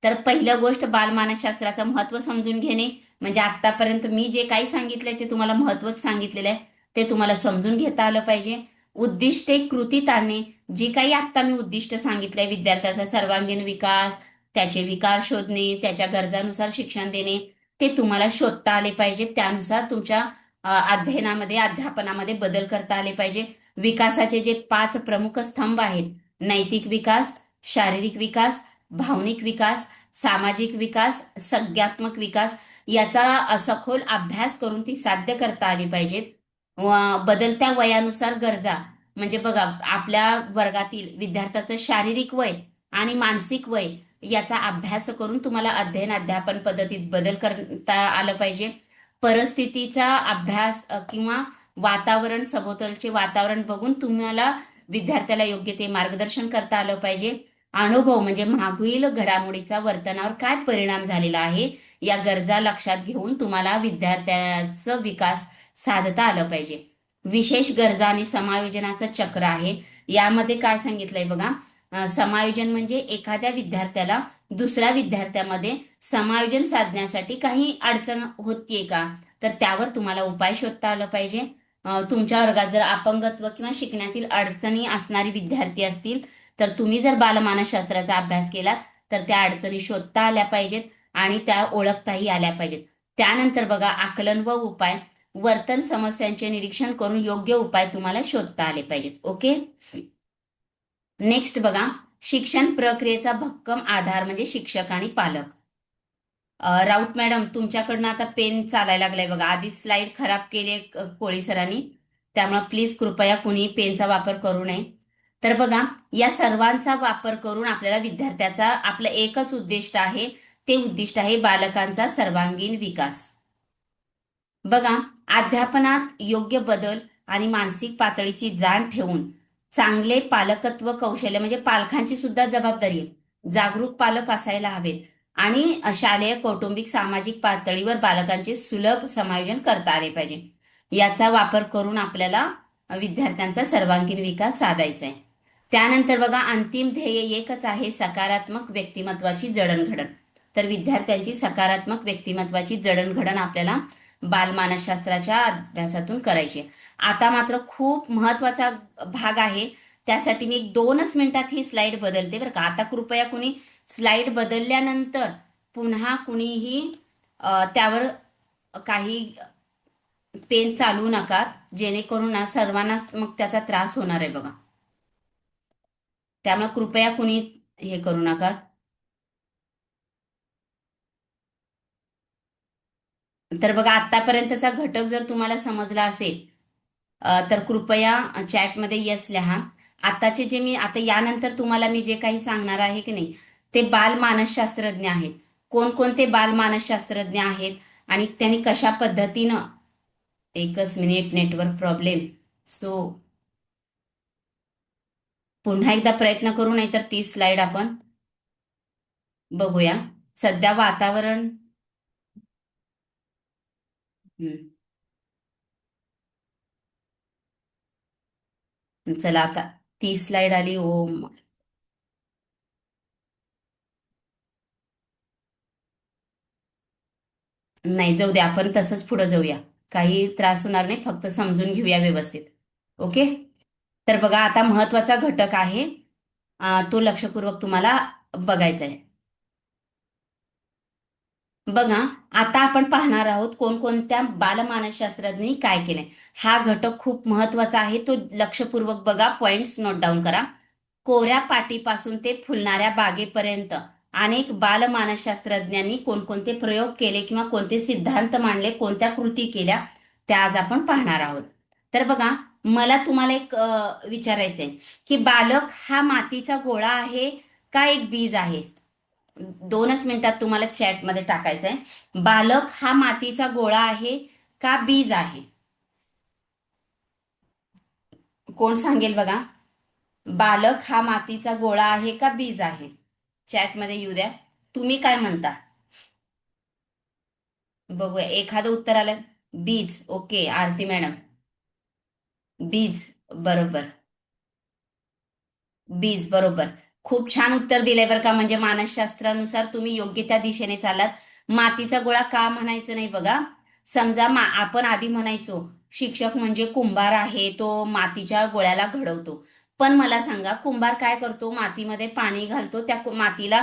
तर पहिलं गोष्ट, बालमानसशास्त्राचं महत्त्व समजून घेणे. म्हणजे आतापर्यंत मी जे काही सांगितलंय ते तुम्हाला महत्वच सांगितलेलं आहे, ते तुम्हाला समजून घेता आलं पाहिजे. उद्दिष्टे कृतीत आणणे. जी काही आत्ता मी उद्दिष्ट सांगितलंय, विद्यार्थ्याचा सर्वांगीण विकास, त्याचे विकार शोधणे, त्याच्या गरजानुसार शिक्षण देणे, ते तुम्हाला शोधता आले पाहिजे. त्यानुसार तुमच्या अध्ययनामध्ये, अध्यापनामध्ये बदल करता आले पाहिजे. विकासाचे जे 5 प्रमुख स्तंभ आहेत, नैतिक विकास, शारीरिक विकास, भावनिक विकास, सामाजिक विकास, संज्ञात्मक विकास, याचा सखोल अभ्यास करून ती साध्य करता आली पाहिजेत. बदलत्या वयानुसार गरजा. म्हणजे बघा, आपल्या वर्गातील विद्यार्थ्याचं शारीरिक वय आणि मानसिक वय याचा अभ्यास करून तुम्हाला अध्ययन अध्यापन पद्धतीत बदल करता आलं पाहिजे. परिस्थितीचा अभ्यास किंवा वातावरण, सभोवतालचे वातावरण बघून तुम्हाला विद्यार्थ्याला योग्य ते मार्गदर्शन करता आलं पाहिजे. अनुभव म्हणजे मागील घडामोडीचा वर्तनावर काय परिणाम झालेला आहे, या गरजा लक्षात घेऊन तुम्हाला विद्यार्थ्याचं विकास साधता आलं पाहिजे. विशेष गरजा आणि समायोजनाचं चक्र आहे. यामध्ये काय सांगितलंय बघा. समायोजन म्हणजे एखाद्या विद्यार्थ्याला दुसऱ्या विद्यार्थ्यामध्ये समायोजन साधण्यासाठी काही अडचण होतीये का, तर त्यावर तुम्हाला उपाय शोधता आलं पाहिजे. तुमच्या वर्गात जर अपंगत्व किंवा शिकण्यातील अडचणी असणारी विद्यार्थी असतील, तर तुम्ही जर बालमानसशास्त्राचा अभ्यास केलात तर त्या अडचणी शोधता आल्या पाहिजेत आणि त्या ओळखताही आल्या पाहिजेत. त्यानंतर बघा, आकलन व उपाय. वर्तन समस्यांचे निरीक्षण करून योग्य उपाय तुम्हाला शोधता आले पाहिजेत. ओके. नेक्स्ट बघा, शिक्षण प्रक्रियेचा भक्कम आधार म्हणजे शिक्षक आणि पालक. राऊत मॅडम, तुमच्याकडनं आता पेन चालायला लागलाय बघा. आधी स्लाइड खराब केली कोळी सरांनी, त्यामुळे प्लीज कृपया कुणी पेनचा वापर करू नये. तर बघा, या सर्वांचा वापर करून आपल्याला विद्यार्थ्याचा, आपलं एकच उद्दिष्ट आहे, ते उद्दिष्ट आहे बालकांचा सर्वांगीण विकास. बघा, अध्यापनात योग्य बदल आणि मानसिक पातळीची जाण ठेवून चांगले पालकत्व कौशल्य, म्हणजे पालकांची सुद्धा जबाबदारी आहे, जागरूक पालक असायला हवेत. आणि शालेय, कौटुंबिक, सामाजिक पातळीवर बालकांचे सुलभ समायोजन करता आले पाहिजे. याचा वापर करून आपल्याला विद्यार्थ्यांचा सर्वांगीण विकास साधायचा आहे. त्यानंतर बघा, अंतिम ध्येय एकच आहे, सकारात्मक व्यक्तिमत्वाची जडणघडण. तर विद्यार्थ्यांची सकारात्मक व्यक्तिमत्वाची जडणघडण आपल्याला बालमानसशास्त्राच्या अभ्यासातून करायची. आता मात्र खूप महत्वाचा भाग आहे, त्यासाठी मी 2च मिनिटात ही स्लाइड बदलते बरं का. आता कृपया कुणी स्लाइड बदलल्यानंतर पुन्हा कुणीही त्यावर काही पेन चालू नका, जेणेकरून ना सर्वांनाच मग त्याचा त्रास होणार आहे बघा. त्यामुळे कृपया कुणी हे करू नका. तर बघा, आतापर्यंतचा घटक जर तुम्हाला समजला असेल, तर कृपया चॅटमध्ये यस लिहा. आताचे जे मी आता यानंतर तुम्हाला मी जे काही सांगणार आहे की नाही, ते बाल मानसशास्त्रज्ञ आहेत. कोणकोणते बाल मानसशास्त्रज्ञ आहेत आणि त्यांनी कशा पद्धतीनं. एकच मिनिट, नेटवर्क प्रॉब्लेम. सो पुन्हा एकदा प्रयत्न करू, नाही तर ती स्लाइड आपण बघूया. सध्या वातावरण. हम्म, चला आता ती स्लाइड आली. ओ, नाही, जाऊ दे, आपण तसंच पुढे जाऊया. काही त्रास होणार नाही, फक्त समजून घेऊया व्यवस्थित. ओके. तर बघा, आता महत्वाचा घटक आहे, तो लक्षपूर्वक तुम्हाला बघायचा आहे. बघा, आता आपण पाहणार आहोत कोणकोणत्या बालमानसशास्त्रज्ञांनी काय केलंय. हा घटक खूप महत्वाचा आहे, तो लक्षपूर्वक बघा, पॉइंट्स नोट डाऊन करा. कोऱ्या पाटीपासून ते फुलणाऱ्या बागेपर्यंत अनेक बालमानसशास्त्रज्ञांनी कोणकोणते प्रयोग केले किंवा कोणते सिद्धांत मांडले, कोणत्या कृती केल्या, त्या आज आपण पाहणार आहोत. तर बघा, मला तुम्हाला एक विचारायचंय की बालक हा मातीचा गोळा आहे का एक बीज आहे? 2च मिनिटात तुम्हाला चॅटमध्ये टाकायचंय. बालक हा मातीचा गोळा आहे का बीज आहे? कोण सांगेल बघा? बालक हा मातीचा गोळा आहे का बीज आहे? चॅटमध्ये येऊ द्या. तुम्ही काय म्हणता? बघूया, एखादं उत्तर आलं. बीज. ओके, आरती मॅडम. बीज. बरोबर. बीज बरोबर. खूप छान उत्तर दिलंय बरं का. म्हणजे मानसशास्त्रानुसार तुम्ही योग्य त्या दिशेने चालात. मातीचा गोळा का म्हणायचं नाही बघा. समजा आपण आधी म्हणायचो शिक्षक म्हणजे कुंभार आहे, तो मातीच्या गोळ्याला घडवतो. पण मला सांगा, कुंभार काय करतो? मातीमध्ये पाणी घालतो, त्या मातीला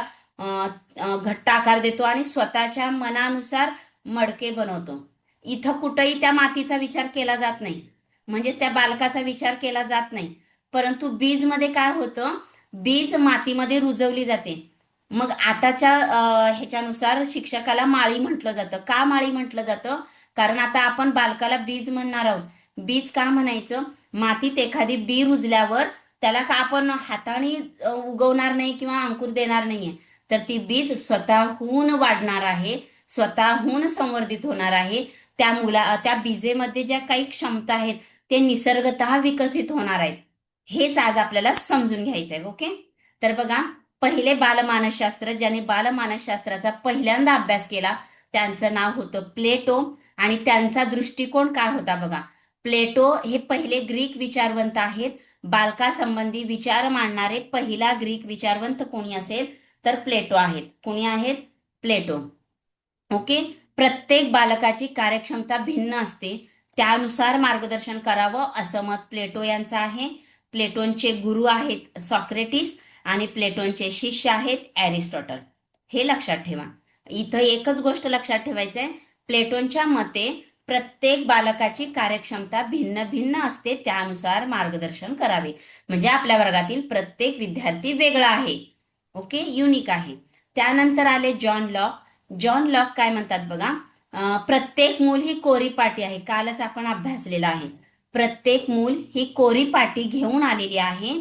घट्ट आकार देतो आणि स्वतःच्या मनानुसार मडके बनवतो. इथं कुठंही त्या मातीचा विचार केला जात नाही, म्हणजेच त्या बालकाचा विचार केला जात नाही. परंतु बीजमध्ये काय होतं? बीज मातीमध्ये रुजवली जाते. मग आताच्या ह्याच्यानुसार शिक्षकाला माळी म्हटलं जातं. का माळी म्हटलं जातं? कारण आता आपण बालकाला बीज म्हणणार आहोत. बीज का म्हणायचं? मातीत एखादी बी रुजल्यावर त्याला का आपण हाताने उगवणार नाही किंवा अंकुर देणार नाहीये, तर ती बीज स्वतःहून वाढणार आहे, स्वतःहून संवर्धित होणार आहे. त्या बीजेमध्ये ज्या काही क्षमता आहेत ते निसर्गतः विकसित होणार आहेत. हेच आज आपल्याला समजून घ्यायचं आहे. ओके. तर बघा, पहिले बालमानसशास्त्र, ज्याने बालमानसशास्त्राचा पहिल्यांदा अभ्यास केला, त्यांचं नाव होतं प्लेटो. आणि त्यांचा दृष्टिकोन काय होता बघा. प्लेटो हे पहिले ग्रीक विचारवंत आहेत. बालकासंबंधी विचार मांडणारे पहिला ग्रीक विचारवंत कोणी असेल तर प्लेटो आहेत. कोणी आहेत? प्लेटो. ओके. प्रत्येक बालकाची कार्यक्षमता भिन्न असते, त्यानुसार मार्गदर्शन करावं असं मत प्लेटो यांचं आहे. प्लेटोनचे गुरु आहेत सॉक्रेटिस आणि प्लेटोनचे शिष्य आहेत एरिस्टॉटल. हे लक्षात ठेवा. इथं एकच गोष्ट लक्षात ठेवायचं आहे. प्लेटोनच्या मते प्रत्येक बालकाची कार्यक्षमता भिन्न भिन्न असते, त्यानुसार मार्गदर्शन करावे. म्हणजे आपल्या वर्गातील प्रत्येक विद्यार्थी वेगळा आहे. ओके, युनिक आहे. त्यानंतर आले जॉन लॉक. जॉन लॉक काय म्हणतात बघा. प्रत्येक मूल ही कोरी पाटी आहे. कालच आपण अभ्यासलेला आहे. प्रत्येक मूल ही कोरी पाटी घेऊन आलेली आहे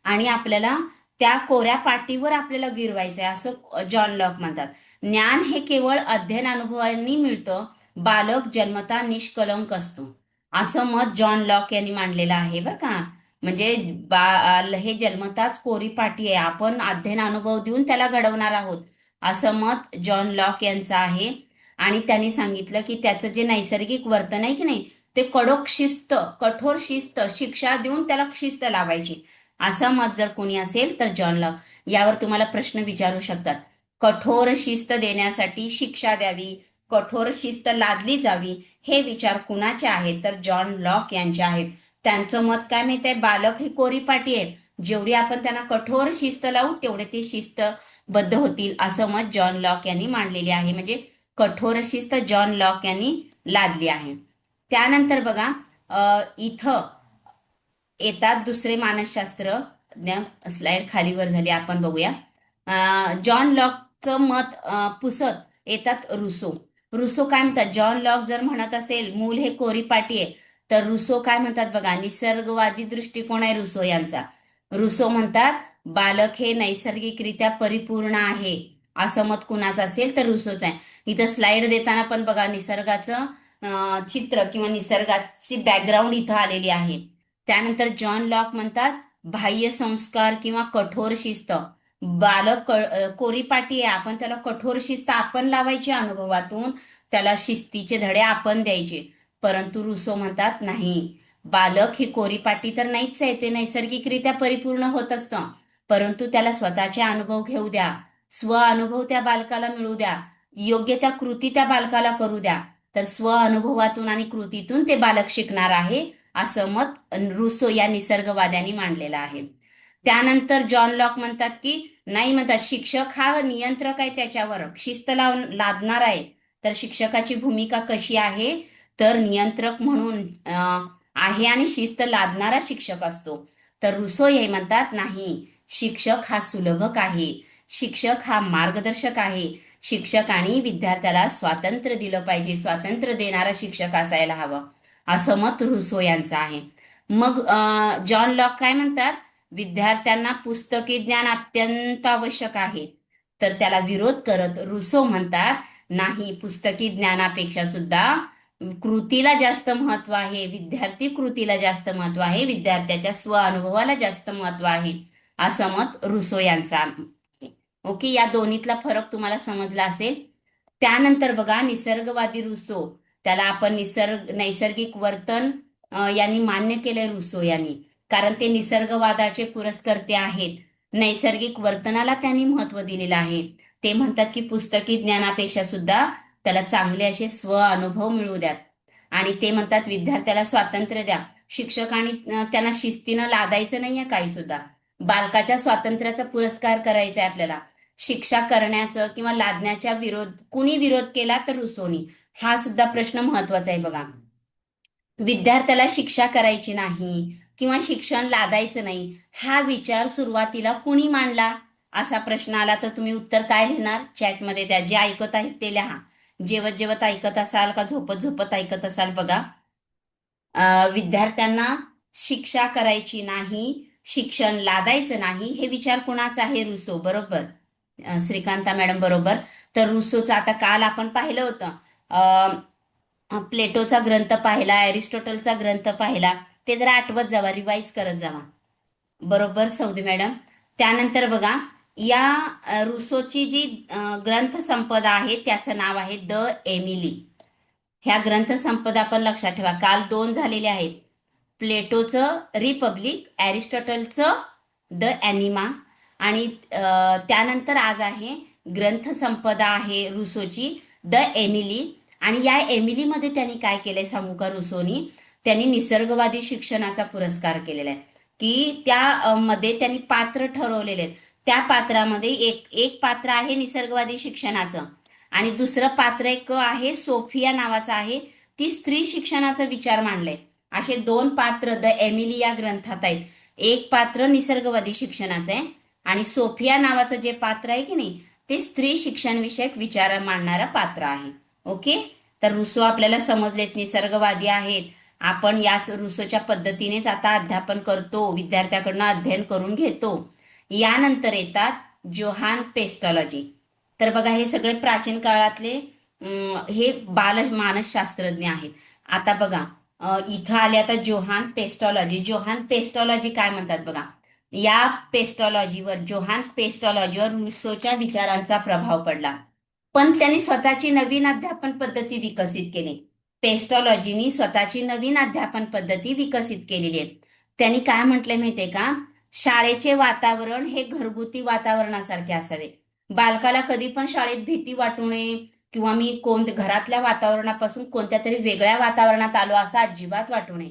आणि आपल्याला त्या कोऱ्या पाटीवर आपल्याला गिरवायचंय, असं जॉन लॉक म्हणतात. ज्ञान हे केवळ अध्ययन अनुभवांनी मिळतं. बालक जन्मता निष्कलंक असतो, असं मत जॉन लॉक यांनी मांडलेलं आहे बरं का. म्हणजे बाल हे जन्मताच कोरी पाटी आहे, आपण अध्ययन अनुभव देऊन त्याला घडवणार आहोत, असं मत जॉन लॉक यांचं आहे. आणि त्यांनी सांगितलं की त्याचं जे नैसर्गिक वर्तन आहे की नाही, ते कडक शिस्त, कठोर शिस्त, शिक्षा देऊन त्याला शिस्त लावायची, असं मत जर कोणी असेल तर जॉन लॉक. यावर तुम्हाला प्रश्न विचारू शकतात. कठोर शिस्त देण्यासाठी शिक्षा द्यावी, कठोर शिस्त लादली जावी, हे विचार कुणाचे आहेत? तर जॉन लॉक यांचे आहेत. त्यांचं मत काय माहिती आहे? बालक ही कोरी पाटी आहे, जेवढी आपण त्यांना कठोर शिस्त लावू तेवढे ते शिस्तबद्ध होतील, असं मत जॉन लॉक यांनी मांडलेले आहे. म्हणजे कठोर शिस्त जॉन लॉक यांनी लादली आहे. त्यानंतर बघा, इथं येतात दुसरे मानसशास्त्र. स्लाइड खालीवर झाली, आपण बघूया. जॉन लॉकचं मत पुसत येतात रुसो. रुसो काय म्हणतात? जॉन लॉक जर म्हणत असेल मूल हे कोरी पाटी आहे, तर रुसो काय म्हणतात बघा. निसर्गवादी दृष्टिकोन आहे रुसो यांचा. रुसो म्हणतात बालक हे नैसर्गिकरित्या परिपूर्ण आहे, असं मत कुणाचं असेल तर रुसोच आहे. इथं स्लाइड देताना पण बघा, निसर्गाचं चित्र किंवा निसर्गाची बॅकग्राऊंड इथं आलेली आहे. त्यानंतर जॉन लॉक म्हणतात बाह्य संस्कार किंवा कठोर शिस्त. बालक कोरीपाटी आहे, आपण त्याला कठोर शिस्त आपण लावायची अनुभवातून, त्याला शिस्तीचे धडे आपण द्यायचे. परंतु रुसो म्हणतात नाही, बालक ही कोरीपाटी तर नाहीच आहे, ते नैसर्गिकरित्या परिपूर्ण होत असतं, परंतु त्याला स्वतःचे अनुभव घेऊ द्या, स्व अनुभव त्या बालकाला मिळू द्या, योग्य त्या कृती त्या बालकाला करू द्या, तर स्व अनुभवातून आणि कृतीतून ते बालक शिकणार आहे, असं मत रुसो या निसर्गवाद्यांनी मांडलेलं आहे. त्यानंतर जॉन लॉक म्हणतात की नाही, म्हणतात शिक्षक हा नियंत्रक आहे, त्याच्यावर शिस्त लादणार आहे, तर शिक्षकाची भूमिका कशी आहे, तर नियंत्रक म्हणून आहे आणि शिस्त लादणारा शिक्षक असतो. तर रुसो हे म्हणतात नाही, शिक्षक हा सुलभक आहे, शिक्षक हा मार्गदर्शक आहे, शिक्षक आणि विद्यार्थ्याला स्वातंत्र्य दिलं पाहिजे, स्वातंत्र्य देणारा शिक्षक असायला हवा, असं मत रुसो यांचं आहे. मग जॉन लॉक काय म्हणतात, विद्यार्थ्यांना पुस्तकी ज्ञान अत्यंत आवश्यक आहे. तर त्याला विरोध करत रुसो म्हणतात नाही, पुस्तकी ज्ञानापेक्षा सुद्धा कृतीला जास्त महत्व आहे, विद्यार्थी कृतीला जास्त महत्व आहे, विद्यार्थ्याच्या स्व अनुभवाला जास्त महत्व आहे, असं मत रुसो यांचं आहे. ओके, या दोन्हीतला फरक तुम्हाला समजला असेल. त्यानंतर बघा निसर्गवादी रुसो, त्याला आपण नैसर्गिक वर्तन यांनी मान्य केलंय रुसो यांनी, कारण ते निसर्गवादाचे पुरस्कर्ते आहेत. नैसर्गिक वर्तनाला त्यांनी महत्व दिलेलं आहे. ते म्हणतात की पुस्तकी ज्ञानापेक्षा सुद्धा त्याला चांगले असे स्व अनुभव मिळू द्यात. आणि ते म्हणतात विद्यार्थ्याला स्वातंत्र्य द्या, शिक्षकांनी त्यांना शिस्तीनं लादायचं नाहीये काही सुद्धा. बालकाच्या स्वातंत्र्याचा पुरस्कार करायचा आहे आपल्याला. शिक्षा करण्याचं किंवा लादण्याच्या कुणी विरोध केला तर रुसोनी, हा सुद्धा प्रश्न महत्वाचा आहे बघा. विद्यार्थ्याला शिक्षा करायची नाही किंवा शिक्षण लादायचं नाही, हा विचार सुरुवातीला कुणी मांडला, असा प्रश्न आला तर तुम्ही उत्तर काय लिहिणार चॅटमध्ये द्या. जे ऐकत आहेत ते लिहा. जेवत जेवत ऐकत असाल का झोपत झोपत ऐकत असाल बघा. विद्यार्थ्यांना शिक्षा करायची नाही, शिक्षण लादायचं नाही, हे विचार कुणाचा आहे, रुसो बरोबर. श्रीकांता मॅडम बरोबर. तर रुसोचं आता काल आपण पाहिलं होतं, प्लेटोचा ग्रंथ पाहिला, अरिस्टॉटलचा ग्रंथ पाहिला, ते जरा आठवत जावा, रिवाईज करत जावा. बरोबर सौदी मॅडम. त्यानंतर बघा या रुसोची जी ग्रंथसंपदा आहे त्याचं नाव आहे द एमिली. ह्या ग्रंथसंपदा पण लक्षात ठेवा, काल 2 झालेले आहेत, प्लेटोचं रिपब्लिक, अरिस्टॉटलचं द ॲनिमा, आणि त्यानंतर आज आहे ग्रंथसंपदा आहे रुसोची द एमिली. आणि या एमिलीमध्ये त्यांनी काय केलंय सांगू का, रुसोनी त्यांनी निसर्गवादी शिक्षणाचा पुरस्कार केलेला आहे, की त्या मध्ये त्यांनी पात्र ठरवलेले आहेत. त्या पात्रामध्ये एक पात्र आहे निसर्गवादी शिक्षणाचं, आणि दुसरं पात्र एक आहे सोफिया नावाचं आहे, ती स्त्री शिक्षणाचा विचार मांडलाय. असे 2 पात्र द एमिली या ग्रंथात आहेत. एक पात्र निसर्गवादी शिक्षणाचं आहे आणि सोफिया नावाचं जे पात्र आहे की नाही, ते स्त्री शिक्षण विषयक विचार मांडणारं पात्र आहे. ओके, तर रुसो आपल्याला समजलेत, निसर्गवादी आहेत. आपण या रुसोच्या पद्धतीनेच आता अध्यापन करतो, विद्यार्थ्याकडनं अध्ययन करून घेतो. यानंतर येतात जोहान पेस्टॉलॉजी. तर बघा हे सगळे प्राचीन काळातले हे बाल मानसशास्त्रज्ञ आहेत. आता बघा इथं आले आता जोहान पेस्टॉलॉजी. जोहान पेस्टॉलॉजी काय म्हणतात बघा, या पेस्टॉलॉजीवर, जोहान पेस्टॉलॉजीवर रुसोच्या विचारांचा प्रभाव पडला, पण त्यांनी स्वतःची नवीन अध्यापन पद्धती विकसित केली. पेस्टॉलॉजीनी स्वतःची नवीन अध्यापन पद्धती विकसित केलेली आहे. त्यांनी काय म्हटलंय माहितीये का, शाळेचे वातावरण हे घरगुती वातावरणासारखे असावे. बालकाला कधी पण शाळेत भीती वाटू नये किंवा मी घरातल्या वातावरणापासून कोणत्या तरी वेगळ्या वातावरणात आलो असं अजिबात वाटू नये,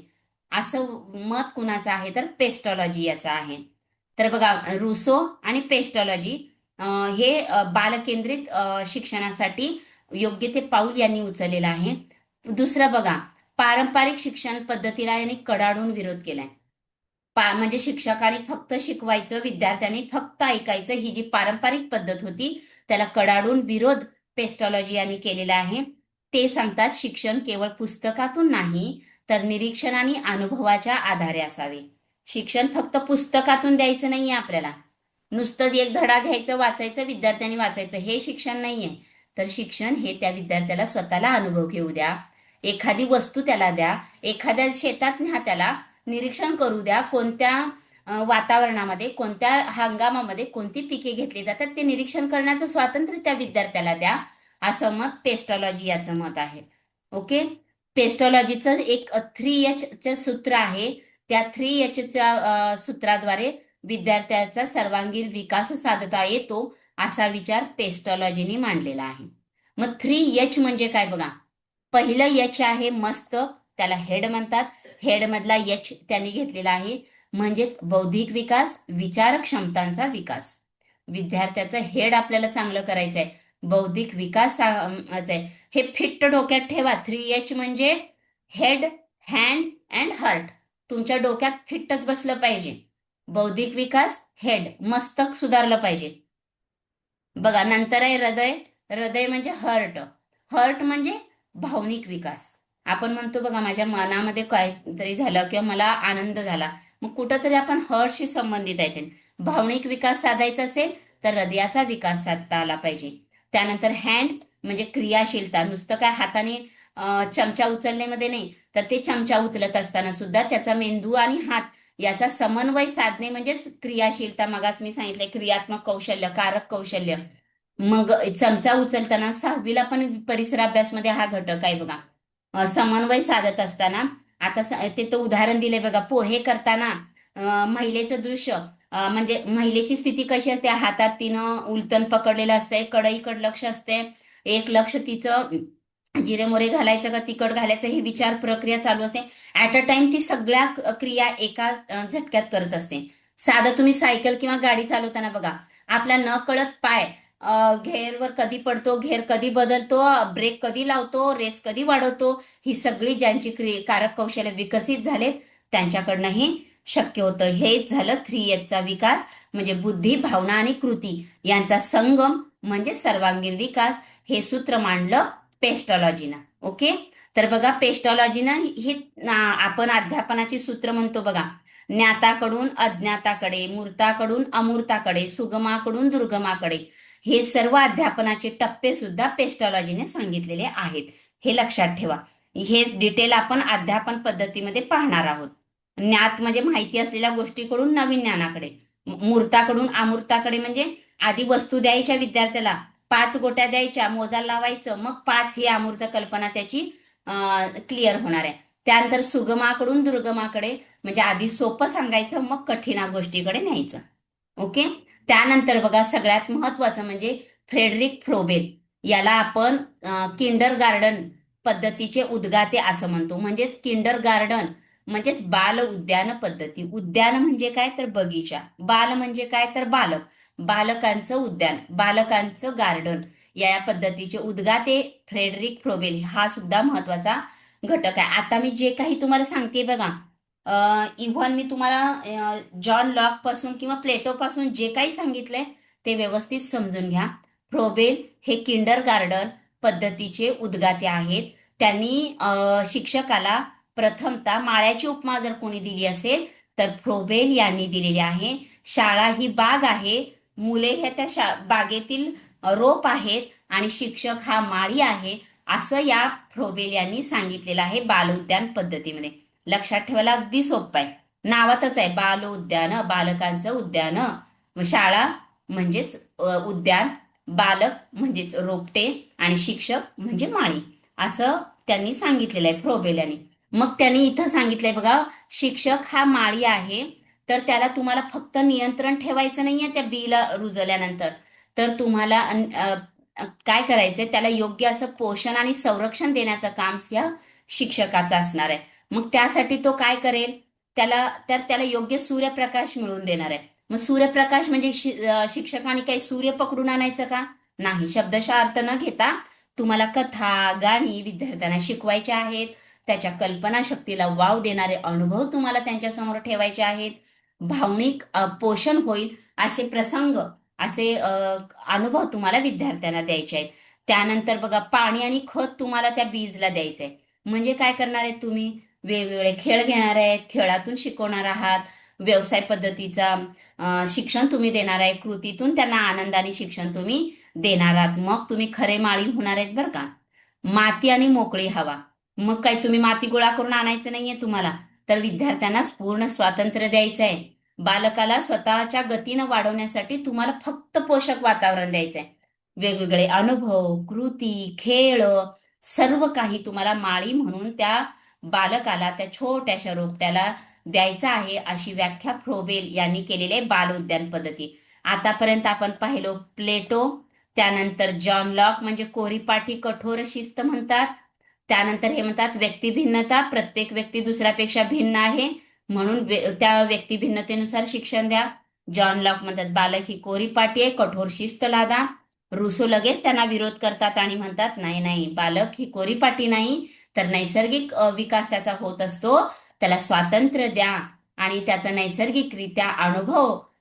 असं मत कुणाचं आहे, तर पेस्टॉलॉजी याचं आहे. तर बघा रुसो आणि पेस्टॉलॉजी हे बालकेंद्रित शिक्षणासाठी योग्य ते पाऊल यांनी उचललेलं आहे. दुसरं बघा, पारंपरिक शिक्षण पद्धतीला यांनी कडाडून विरोध केलाय. म्हणजे शिक्षकांनी फक्त शिकवायचं, विद्यार्थ्यांनी फक्त ऐकायचं, ही जी पारंपरिक पद्धत होती त्याला कडाडून विरोध पेस्टॉलॉजी यांनी केलेला आहे. ते सांगतात शिक्षण केवळ पुस्तकातून नाही तर निरीक्षण आणि अनुभवाच्या आधारे असावे. शिक्षण फक्त पुस्तकातून द्यायचं नाहीये आपल्याला, नुसतं एक धडा घ्यायचं, वाचायचं, विद्यार्थ्यांनी वाचायचं, हे शिक्षण नाहीये. तर शिक्षण हे त्या विद्यार्थ्याला स्वतःला अनुभव घेऊ द्या, एखादी वस्तू त्याला द्या, एखाद्या शेतात न्या, त्याला निरीक्षण करू द्या, कोणत्या वातावरणामध्ये, कोणत्या हंगामामध्ये कोणती पिके घेतली जातात ते निरीक्षण करण्याचं स्वातंत्र्य त्या विद्यार्थ्याला द्या, असं मत पेस्टॉलॉजी याचं मत आहे. ओके, पेस्टॉलॉजीचं एक 3H सूत्र आहे. त्या 3Hच्या सूत्राद्वारे विद्यार्थ्याचा सर्वांगीण विकास साधता येतो, असा विचार पेस्टॉलॉजीने मांडलेला आहे. मग 3H म्हणजे काय बघा, पहिलं H आहे मस्तक, त्याला हेड म्हणतात. हेड मधला H त्यांनी घेतलेला आहे, म्हणजेच बौद्धिक विकास, विचार क्षमतांचा विकास. विद्यार्थ्याचं हेड आपल्याला चांगलं करायचं आहे, बौद्धिक विकास आहे. हे फिट्ट डोक्यात ठेवा. 3H म्हणजे हेड, हँड अँड हार्ट. तुमच्या डोक्यात फिट्टच बसलं पाहिजे. बौद्धिक विकास, हेड, मस्तक सुधारलं पाहिजे. बघा नंतर आहे हृदय. हृदय म्हणजे हर्ट. हर्ट म्हणजे भावनिक विकास. आपण म्हणतो बघा माझ्या मनामध्ये काहीतरी झालं किंवा मला आनंद झाला, मग कुठंतरी आपण हर्टशी संबंधित आहे ते. भावनिक विकास साधायचा असेल तर हृदयाचा विकास साधता आला पाहिजे. त्यानंतर हँड म्हणजे क्रियाशीलता. नुसतं काय हाताने चमचा उचलण्यामध्ये नाही, तर ते चमचा उचलत असताना सुद्धा त्याचा मेंदू आणि हात याचा समन्वय साधणे म्हणजेच क्रियाशीलता. मगाच मी सांगितलंय क्रियात्मक कौशल्य, कारक कौशल्य. मग चमचा उचलताना 6वीला पण परिसर अभ्यासमध्ये हा घटक आहे बघा. समन्वय साधत असताना आता ते तर उदाहरण दिले बघा. पोहे करताना महिलेचं दृश्य, म्हणजे महिलेची स्थिती कशी असते, हातात तिनं उलटण पकडलेलं असतंय, कढईकडे लक्ष असते, एक लक्ष तिचं जिरे मोरे घालायचं का तिखट घालायचं ही विचार प्रक्रिया चालू असते. ऍट अ टाइम ती सगळ्या क्रिया एका झटक्यात करत असते. साधं तुम्ही सायकल किंवा गाडी चालवताना बघा, आपला न कळत पाय घेरवर कधी पडतो, घेर कधी बदलतो, ब्रेक कधी लावतो, रेस कधी वाढवतो, ही सगळी ज्यांची कारक कौशल्य विकसित झालेत त्यांच्याकडनं हे शक्य होतं. हेच झालं 3Hचा विकास, म्हणजे बुद्धी, भावना आणि कृती यांचा संगम म्हणजे सर्वांगीण विकास. हे सूत्र मांडलं पेस्टॉलॉजीनं. ओके. तर बघा पेस्टॉलॉजीनं ही आपण अध्यापनाची सूत्र म्हणतो बघा. ज्ञाताकडून अज्ञाताकडे, मूर्ताकडून अमूर्ताकडे, सुगमाकडून दुर्गमाकडे, हे सर्व अध्यापनाचे टप्पे सुद्धा पेस्टॉलॉजीने सांगितलेले आहेत. हे लक्षात ठेवा. हे डिटेल आपण अध्यापन पद्धतीमध्ये पाहणार आहोत. ज्ञात म्हणजे माहिती असलेल्या गोष्टीकडून नवीन ज्ञानाकडे, मूर्ताकडून अमूर्ताकडे म्हणजे आधी वस्तू द्यायच्या विद्यार्थ्याला, 5 गोट्या द्यायच्या, मोजायला लावायचं, मग 5 ही अमूर्त कल्पना त्याची क्लिअर होणार आहे. त्यानंतर सुगमाकडून दुर्गमाकडे म्हणजे आधी सोपं सांगायचं मग कठीण गोष्टीकडे न्यायचं. ओके. त्यानंतर बघा सगळ्यात महत्वाचं म्हणजे फ्रेडरिक फ्रोबेल, याला आपण किंडर गार्डन पद्धतीचे उद्गाते असं म्हणतो. म्हणजेच किंडर गार्डन म्हणजेच बाल उद्यान पद्धती. उद्यान म्हणजे काय तर बगीचा, बाल म्हणजे काय तर बालक, बालकांचं उद्यान, बालकांचं गार्डन, या पद्धतीचे उद्गाते फ्रेडरिक फ्रोबेल हा सुद्धा महत्वाचा घटक आहे. आता मी जे काही तुम्हाला सांगते बघा, इव्हन मी तुम्हाला जॉन लॉक पासून किंवा प्लेटो पासून जे काही सांगितलंय ते व्यवस्थित समजून घ्या. फ्रोबेल हे किंडर गार्डन पद्धतीचे उद्गाते आहेत. त्यांनी शिक्षकाला प्रथमतः माळ्याची उपमा जर कोणी दिली असेल तर फ्रोबेल यांनी दिलेली आहे. शाळा ही बाग आहे, मुले हे त्या बागेतील रोप आहेत आणि शिक्षक हा माळी आहे, असं या फ्रोबेल यांनी सांगितलेलं आहे बाल उद्यान पद्धतीमध्ये. लक्षात ठेवायला अगदी सोपं आहे. नावातच आहे बाल उद्यान, बालकांचं उद्यान. शाळा म्हणजेच उद्यान, बालक म्हणजेच रोपटे आणि शिक्षक म्हणजे माळी, असं त्यांनी सांगितलेलं आहे फ्रोबेल यांनी. मग त्यांनी इथं सांगितलंय बघा, शिक्षक हा माळी आहे तर त्याला तुम्हाला फक्त नियंत्रण ठेवायचं नाहीये त्या बीला रुजल्यानंतर, तर तुम्हाला काय करायचंय, त्याला योग्य असं पोषण आणि संरक्षण देण्याचं काम या शिक्षकाचं असणार आहे. मग त्यासाठी तो काय करेल, त्याला योग्य सूर्यप्रकाश मिळवून देणार आहे. मग सूर्यप्रकाश म्हणजे शिक्षकाने काही सूर्य पकडून आणायचं का? नाही. शब्दशः अर्थ न घेता तुम्हाला कथा, गाणी विद्यार्थ्यांना शिकवायच्या आहेत. त्याच्या कल्पनाशक्तीला वाव देणारे अनुभव तुम्हाला त्यांच्यासमोर ठेवायचे आहेत. भावनिक पोषण होईल असे प्रसंग, असे अनुभव तुम्हाला विद्यार्थ्यांना द्यायचे आहेत. त्यानंतर बघा पाणी आणि खत तुम्हाला त्या बीजला द्यायचंय. म्हणजे काय करणार आहेत तुम्ही, वेगवेगळे खेळ घेणार आहेत, खेळातून शिकवणार आहात, व्यवसाय पद्धतीचा शिक्षण तुम्ही देणार आहे, कृतीतून त्यांना आनंदाने शिक्षण तुम्ही देणार आहात. मग तुम्ही खरे माळी होणार आहेत बरं का. माती आणि मोकळी हवा. मग काय तुम्ही माती गोळा करून आणायचं नाहीये तुम्हाला, तर विद्यार्थ्यांना पूर्ण स्वातंत्र्य द्यायचं आहे. बालकाला स्वतःच्या गतीनं वाढवण्यासाठी तुम्हाला फक्त पोषक वातावरण द्यायचंय. वेगवेगळे अनुभव, कृती, खेळ, सर्व काही तुम्हाला माळी म्हणून त्या बालकाला, त्या छोट्याशा रोपट्याला द्यायचं आहे, अशी व्याख्या फ्रोबेल यांनी केलेली आहे बाल उद्यान पद्धती. आतापर्यंत आपण पाहिलो प्लेटो, त्यानंतर जॉन लॉक म्हणजे कोरीपाठी कठोर शिस्त म्हणतात. त्यानंतर हे म्हणतात व्यक्तिभिन्नता, प्रत्येक व्यक्ती दुसऱ्यापेक्षा भिन्न आहे म्हणून त्या व्यक्तिभिन्नतेनुसार शिक्षण द्या. जॉन लॉक म्हणतात बालक ही कोरीपाटी आहे, कठोर शिस्त लादा. रुसो लगेच त्यांना विरोध करतात आणि म्हणतात नाही नाही, बालक ही कोरीपाटी नाही, तर नैसर्गिक विकास त्याचा होत असतो. त्याला स्वातंत्र्य द्या आणि त्याचा नैसर्गिकरित्या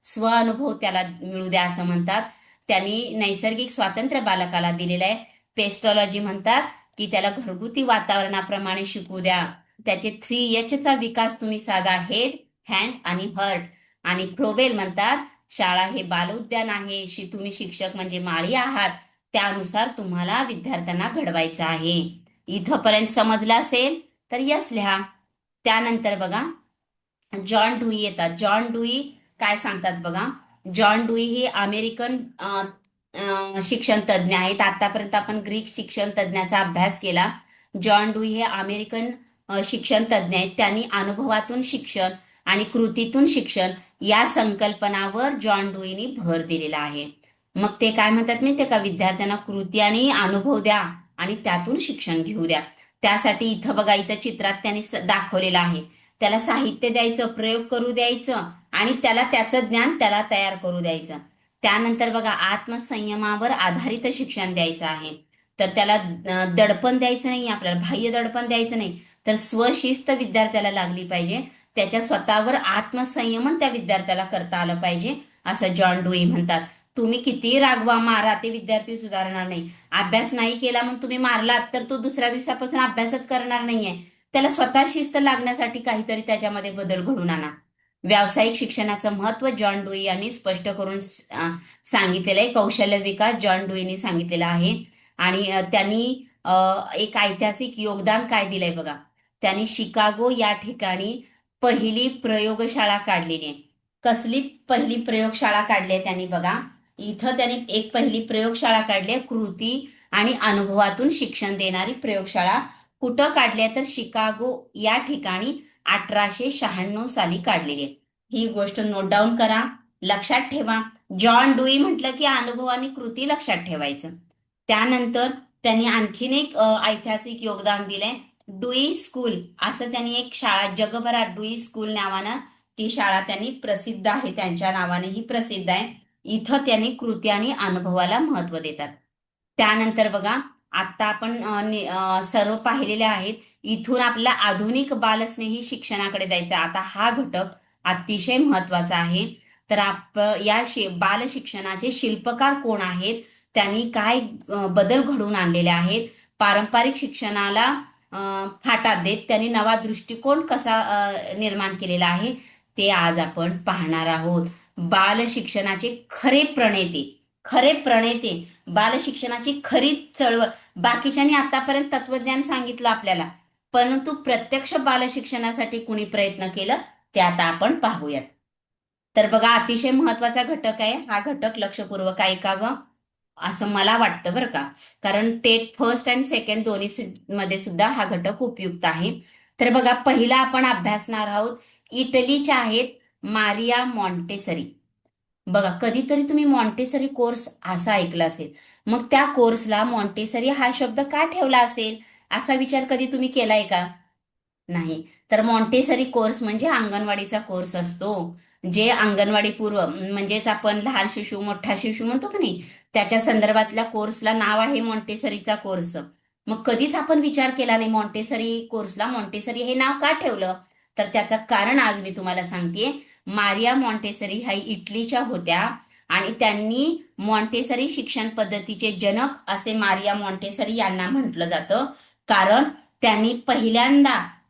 स्वानुभव त्याला मिळू द्या असं म्हणतात. त्यांनी नैसर्गिक स्वातंत्र्य बालकाला दिलेलं आहे. पेस्टॉलॉजी म्हणतात की त्याला घरगुती वातावरणाप्रमाणे शिकू द्या. त्याचे 3H चा विकास तुम्ही साधा हेड, हँड आणि हर्ट. आणि फ्रोबेल म्हणतात शाळा हे बालउद्यान आहे, तुम्ही शिक्षक म्हणजे माळी आहात, त्यानुसार तुम्हाला विद्यार्थ्यांना घडवायचं आहे. इथंपर्यंत समजलं असेल तर यस लिहा. त्यानंतर बघा जॉन डुई येतात. जॉन डुई काय सांगतात बघा. जॉन डुई हे अमेरिकन शिक्षण तज्ज्ञ आहेत. आतापर्यंत आपण ग्रीक शिक्षण तज्ज्ञाचा अभ्यास केला. जॉन डुई हे अमेरिकन शिक्षण तज्ज्ञ आहेत. त्यांनी अनुभवातून शिक्षण आणि कृतीतून शिक्षण या संकल्पनावर जॉन डुईनी भर दिलेला आहे. मग ते काय म्हणतात माहितीये का, विद्यार्थ्यांना कृती आणि अनुभव द्या आणि त्यातून शिक्षण घेऊ द्या. त्यासाठी इथं बघा, इथं चित्रात त्यांनी दाखवलेलं आहे. त्याला साहित्य द्यायचं, प्रयोग करू द्यायचं आणि त्याला त्याचं ज्ञान त्याला तयार करू द्यायचं. त्यानंतर बघा आत्मसंयमावर आधारित शिक्षण द्यायचं आहे. तर त्याला दडपण द्यायचं नाही, आपल्याला बाह्य दडपण द्यायचं नाही, तर स्वशिस्त विद्यार्थ्याला लागली पाहिजे. त्याच्या स्वतःवर आत्मसंयमन त्या विद्यार्थ्याला करता आलं पाहिजे असं जॉन डुई म्हणतात. तुम्ही किती रागवा मारा, ते विद्यार्थी सुधारणार नाही. अभ्यास नाही केला मग तुम्ही मारलात तर तो दुसऱ्या दिवसापासून अभ्यासच करणार नाहीये. त्याला स्वतः शिस्त लागण्यासाठी काहीतरी त्याच्यामध्ये बदल घडून आणा. व्यावसायिक शिक्षणाचं महत्व जॉन डुई यांनी स्पष्ट करून सांगितलेलं आहे. कौशल्य विकास जॉन डुईनी सांगितलेला आहे. आणि त्यांनी एक ऐतिहासिक योगदान काय दिलंय बघा. त्यांनी शिकागो या ठिकाणी पहिली प्रयोगशाळा काढलेली आहे. कसली पहिली प्रयोगशाळा काढली आहे त्यांनी बघा. इथं त्यांनी एक पहिली प्रयोगशाळा काढली आहे, कृती आणि अनुभवातून शिक्षण देणारी प्रयोगशाळा. कुठं काढली आहे तर शिकागो या ठिकाणी 1896 साली काढलेली आहे. ही गोष्ट नोट डाऊन करा, लक्षात ठेवा. जॉन डुई म्हटलं की अनुभव आणि कृती लक्षात ठेवायचं. त्यानंतर त्यांनी आणखीन एक ऐतिहासिक योगदान दिलंय. डुई स्कूल असं त्यांनी एक शाळा जगभरात डुई स्कूल नावानं ती शाळा त्यांनी प्रसिद्ध आहे, त्यांच्या नावाने ही प्रसिद्ध आहे. इथं त्यांनी कृती आणि अनुभवाला महत्व देतात. त्यानंतर बघा आता आपण सर्व पाहिलेले आहेत. इथून आपल्या आधुनिक बालस्नेही शिक्षणाकडे जायचं. आता हा घटक अतिशय महत्वाचा आहे. तर या बाल शिक्षणाचे शिल्पकार कोण आहेत, त्यांनी काय बदल घडवून आणलेले आहेत, पारंपरिक शिक्षणाला फाटा देत त्यांनी नवा दृष्टिकोन कसा निर्माण केलेला आहे, ते आज आपण पाहणार आहोत. बाल शिक्षणाचे खरे प्रणेते बाल शिक्षणाची खरी चळवळ. बाकीच्यांनी आतापर्यंत तत्वज्ञान सांगितलं आपल्याला, परंतु प्रत्यक्ष बाल शिक्षणासाठी कुणी प्रयत्न केलं ते आता आपण पाहूयात. तर बघा अतिशय महत्वाचा घटक आहे हा. घटक लक्षपूर्वक ऐकावं असं मला वाटतं बरं का. कारण टेट फर्स्ट आणि सेकंड दोन्ही मध्ये सुद्धा हा घटक उपयुक्त आहे. तर बघा पहिला आपण अभ्यासणार आहोत. इटलीच्या आहेत मारिया मॉन्टेसरी. बघा कधीतरी तुम्ही मॉन्टेसरी कोर्स असा ऐकला असेल, मग त्या कोर्सला मॉन्टेसरी हा शब्द का ठेवला असेल असा विचार कधी तुम्ही केलाय का? नाही. तर मॉन्टेसरी कोर्स म्हणजे अंगणवाडीचा कोर्स असतो. जे अंगणवाडी पूर्व म्हणजेच आपण लहान शिशु मोठा शिशु म्हणतो का नाही, त्याच्या संदर्भातल्या कोर्सला नाव आहे मॉन्टेसरीचा कोर्स. मग कधीच आपण विचार केला नाही मॉन्टेसरी कोर्सला मॉन्टेसरी हे नाव का ठेवलं. तर त्याचं कारण आज मी तुम्हाला सांगते. मारिया मॉन्टेसरी ह्या इटलीच्या होत्या आणि त्यांनी मॉन्टेसरी शिक्षण पद्धतीचे जनक असे मारिया मॉन्टेसरी यांना म्हटलं जातं. कारण त्यांनी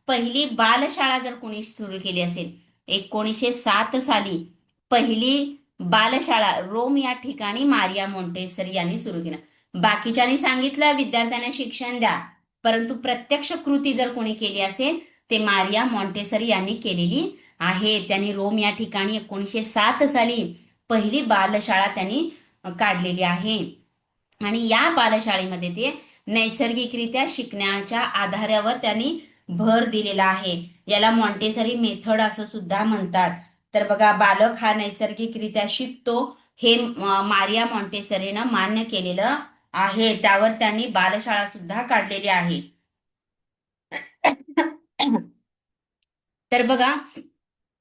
पहिली बालशाळा जर कोणी सुरू केली असेल 1907 साली पहिली बालशाळा रोम या ठिकाणी मारिया मॉन्टेसरी यांनी सुरू केलं. बाकीच्यांनी सांगितलं विद्यार्थ्यांना शिक्षण द्या, परंतु प्रत्यक्ष कृती जर कोणी केली असेल ते मारिया मॉन्टेसरी यांनी केलेली आहे. त्यांनी रोम या ठिकाणी 1907 साली पहिली बालशाळा त्यांनी काढलेली आहे. आणि या बालशाळेमध्ये ते नैसर्गिकरित्या शिकण्याच्या आधारावर त्यांनी भर दिलेला आहे. याला मॉन्टेसरी मेथड असं सुद्धा म्हणतात. तर बघा बालक हा नैसर्गिकरित्या शिकतो हे मारिया मॉन्टेसरीनं मान्य केलेलं आहे. त्यावर त्यांनी बालशाळा सुद्धा काढलेली आहे. तर बघा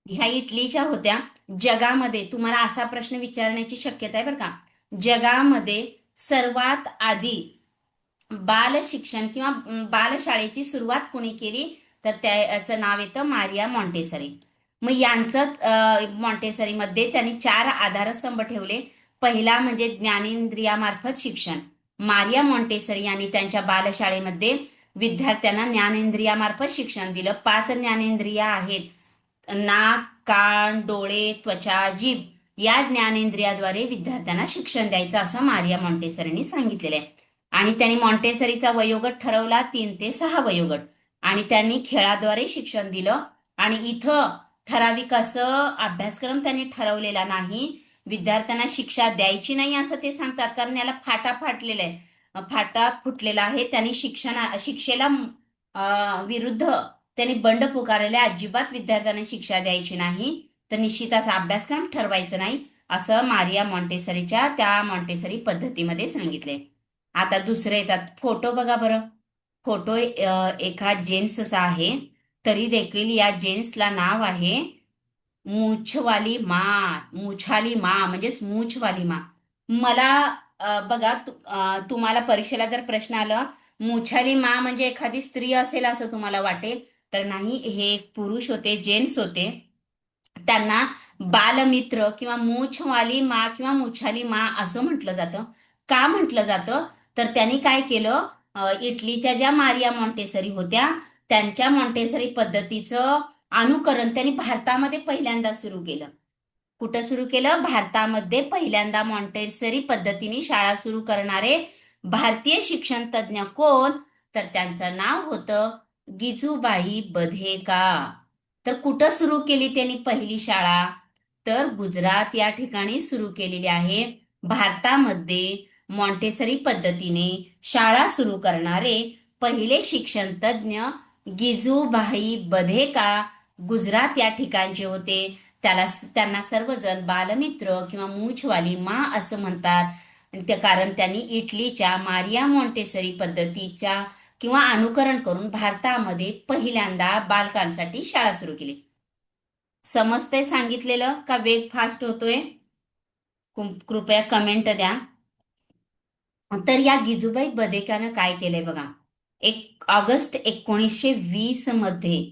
ह्या इटलीच्या होत्या. जगामध्ये तुम्हाला असा प्रश्न विचारण्याची शक्यता आहे बरं का, जगामध्ये सर्वात आधी बाल शिक्षण किंवा बालशाळेची सुरुवात कोणी केली, तर त्याचं नाव येतं मारिया मॉन्टेसरी. मग यांचं मॉन्टेसरीमध्ये त्यांनी 4 आधारस्तंभ ठेवले. पहिला म्हणजे ज्ञानेंद्रियामार्फत शिक्षण. मारिया मॉन्टेसरी यांनी त्यांच्या बालशाळेमध्ये विद्यार्थ्यांना ज्ञानेंद्रियामार्फत शिक्षण दिलं. 5 ज्ञानेंद्रिया आहेत: नाक, कान, डोळे, त्वचा, जीभ. या ज्ञानेंद्रियाद्वारे विद्यार्थ्यांना शिक्षण द्यायचं असं मारिया मॉन्टेसरींनी सांगितलेलं आहे. आणि त्यांनी मॉन्टेसरीचा वयोगट ठरवला 3 ते 6 वयोगट. आणि त्यांनी खेळाद्वारे शिक्षण दिलं. आणि इथं ठराविक असं अभ्यासक्रम त्यांनी ठरवलेला नाही. विद्यार्थ्यांना शिक्षा द्यायची नाही असं ते सांगतात, कारण याला फाटा फाटलेला आहे, फाटा फुटलेला आहे. त्यांनी शिक्षेला विरुद्ध त्यांनी बंड पुकारलेले, अजिबात विद्यार्थ्यांना शिक्षा द्यायची नाही, तर निश्चित असा अभ्यासक्रम ठरवायचा नाही असं मारिया मॉन्टेसरीच्या त्या मॉन्टेसरी पद्धतीमध्ये सांगितले. आता दुसरे येतात फोटो. बघा बरं, फोटो एका जेंट्सचा आहे, तरी देखील या जेंट्सला नाव आहे मूछवाली माँ. मुछाली माँ म्हणजेच मूछवाली माँ. मला बघा, तुम्हाला परीक्षेला जर प्रश्न आला मुछाली माँ म्हणजे एखादी स्त्री असेल असं तुम्हाला वाटेल, तर नाही, हे एक पुरुष होते, जेंट्स होते. त्यांना बालमित्र किंवा मूछवाली मा किंवा मुछाली मा असं म्हटलं जातं. का म्हटलं जातं, तर त्यांनी काय केलं, इटलीच्या ज्या मारिया मॉन्टेसरी होत्या त्यांच्या मॉन्टेसरी पद्धतीचं अनुकरण त्यांनी भारतामध्ये पहिल्यांदा सुरू केलं. कुठं सुरू केलं? भारतामध्ये पहिल्यांदा मॉन्टेसरी पद्धतीने शाळा सुरू करणारे भारतीय शिक्षण तज्ज्ञ कोण, तर त्यांचं नाव होतं गिजूबाई बधेका. तर कुठं सुरू केली त्यांनी पहिली शाळा, तर गुजरात या ठिकाणी सुरू केलेली आहे. भारतामध्ये मॉन्टेसरी पद्धतीने शाळा सुरू करणारे पहिले शिक्षण तज्ज्ञ गिजूबाई बधेका गुजरात या ठिकाणचे होते. त्यांना सर्वजण बालमित्र किंवा मूछवाली मा असं म्हणतात. कारण त्यांनी इटलीच्या मारिया मॉन्टेसरी पद्धतीच्या किंवा अनुकरण करून भारतामध्ये पहिल्यांदा बालकांसाठी शाळा सुरू केली. समजतंय सांगितलेलं का वेग फास्ट होतोय? कृपया कमेंट द्या. तर या गिजूबाई बधेकानं काय केलंय बघा, ऑगस्ट 1920 मध्ये,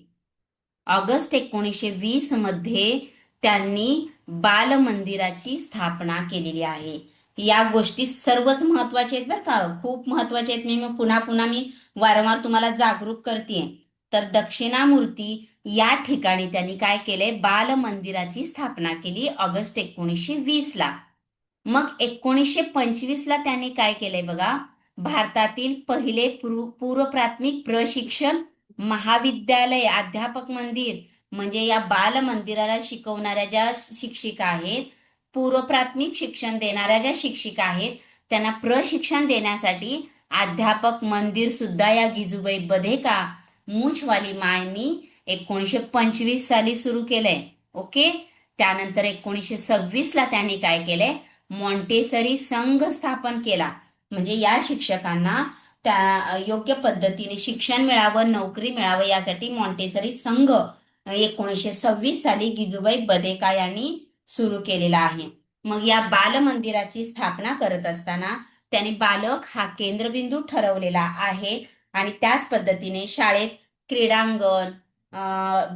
ऑगस्ट 1920 मध्ये त्यांनी बाल मंदिराची स्थापना केलेली आहे. या गोष्टी सर्वच महत्वाच्या आहेत बरं का, खूप महत्वाच्या आहेत. मी वारंवार तुम्हाला जागरूक करते. तर दक्षिणामूर्ती या ठिकाणी त्यांनी काय केलंय, बाल मंदिराची स्थापना केली ऑगस्ट 1920 ला. मग 1925 ला त्यांनी काय केलंय बघा, भारतातील पहिले पूर्व प्राथमिक प्रशिक्षण महाविद्यालय अध्यापक मंदिर, म्हणजे या बाल मंदिराला शिकवणाऱ्या ज्या शिक्षिका आहेत, पूर्व प्राथमिक शिक्षण देणाऱ्या ज्या शिक्षिका आहेत, त्यांना प्रशिक्षण देण्यासाठी अध्यापक मंदिर सुद्धा या गिजूबाई बधेका मूछवाली मायनी 1925 साली सुरू केलंय. ओके. त्यानंतर 1926 ला त्यांनी काय केलंय, मॉन्टेसरी संघ स्थापन केला. म्हणजे या शिक्षकांना त्या योग्य पद्धतीने शिक्षण मिळावं, नोकरी मिळावं, यासाठी मॉन्टेसरी संघ 1926 साली गिजूबाई बधेका यांनी सुरू केलेला आहे. मग या बाल मंदिराची स्थापना करत असताना त्यांनी बालक हा केंद्रबिंदू ठरवलेला आहे. आणि त्याच पद्धतीने शाळेत क्रीडांगण,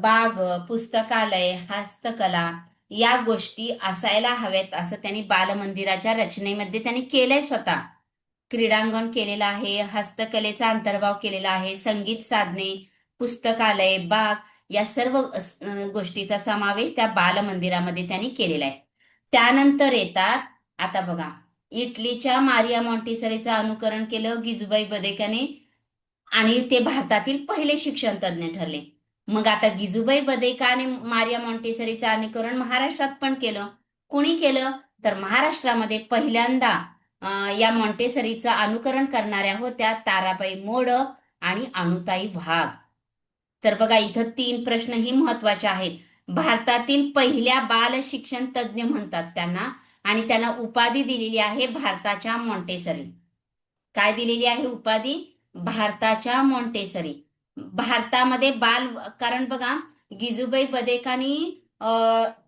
बाग, पुस्तकालय, हस्तकला या गोष्टी असायला हव्यात असं त्यांनी बालमंदिराच्या रचनेमध्ये त्यांनी केलंय. स्वतः क्रीडांगण केलेलं आहे, हस्तकलेचा अंतर्भाव केलेला आहे, संगीत साधने, पुस्तकालय, बाग या सर्व गोष्टीचा समावेश त्या बालमंदिरामध्ये त्यांनी केलेला आहे. त्यानंतर येतात, आता बघा, इटलीच्या मारिया मॉन्टेसरीचं अनुकरण केलं गिजूबाई बधेकाने आणि ते भारतातील पहिले शिक्षण तज्ज्ञ ठरले. मग आता गिजूबाई बधेका आणि मारिया मॉन्टेसरीचं अनुकरण महाराष्ट्रात पण केलं. कोणी केलं, तर महाराष्ट्रामध्ये पहिल्यांदा या मॉन्टेसरीचं अनुकरण करणाऱ्या होत्या ताराबाई मोडक आणि अनुताई वाघ. तर बघा, इथं 3 प्रश्नही महत्वाचे आहेत. भारतातील पहिल्या बाल शिक्षण तज्ज्ञ म्हणतात त्यांना, आणि त्यांना उपाधी दिलेली आहे भारताच्या मॉन्टेसरी. काय दिलेली आहे उपाधी? भारताच्या मॉन्टेसरी. भारतामध्ये कारण बघा, गिजूबाई बधेकानी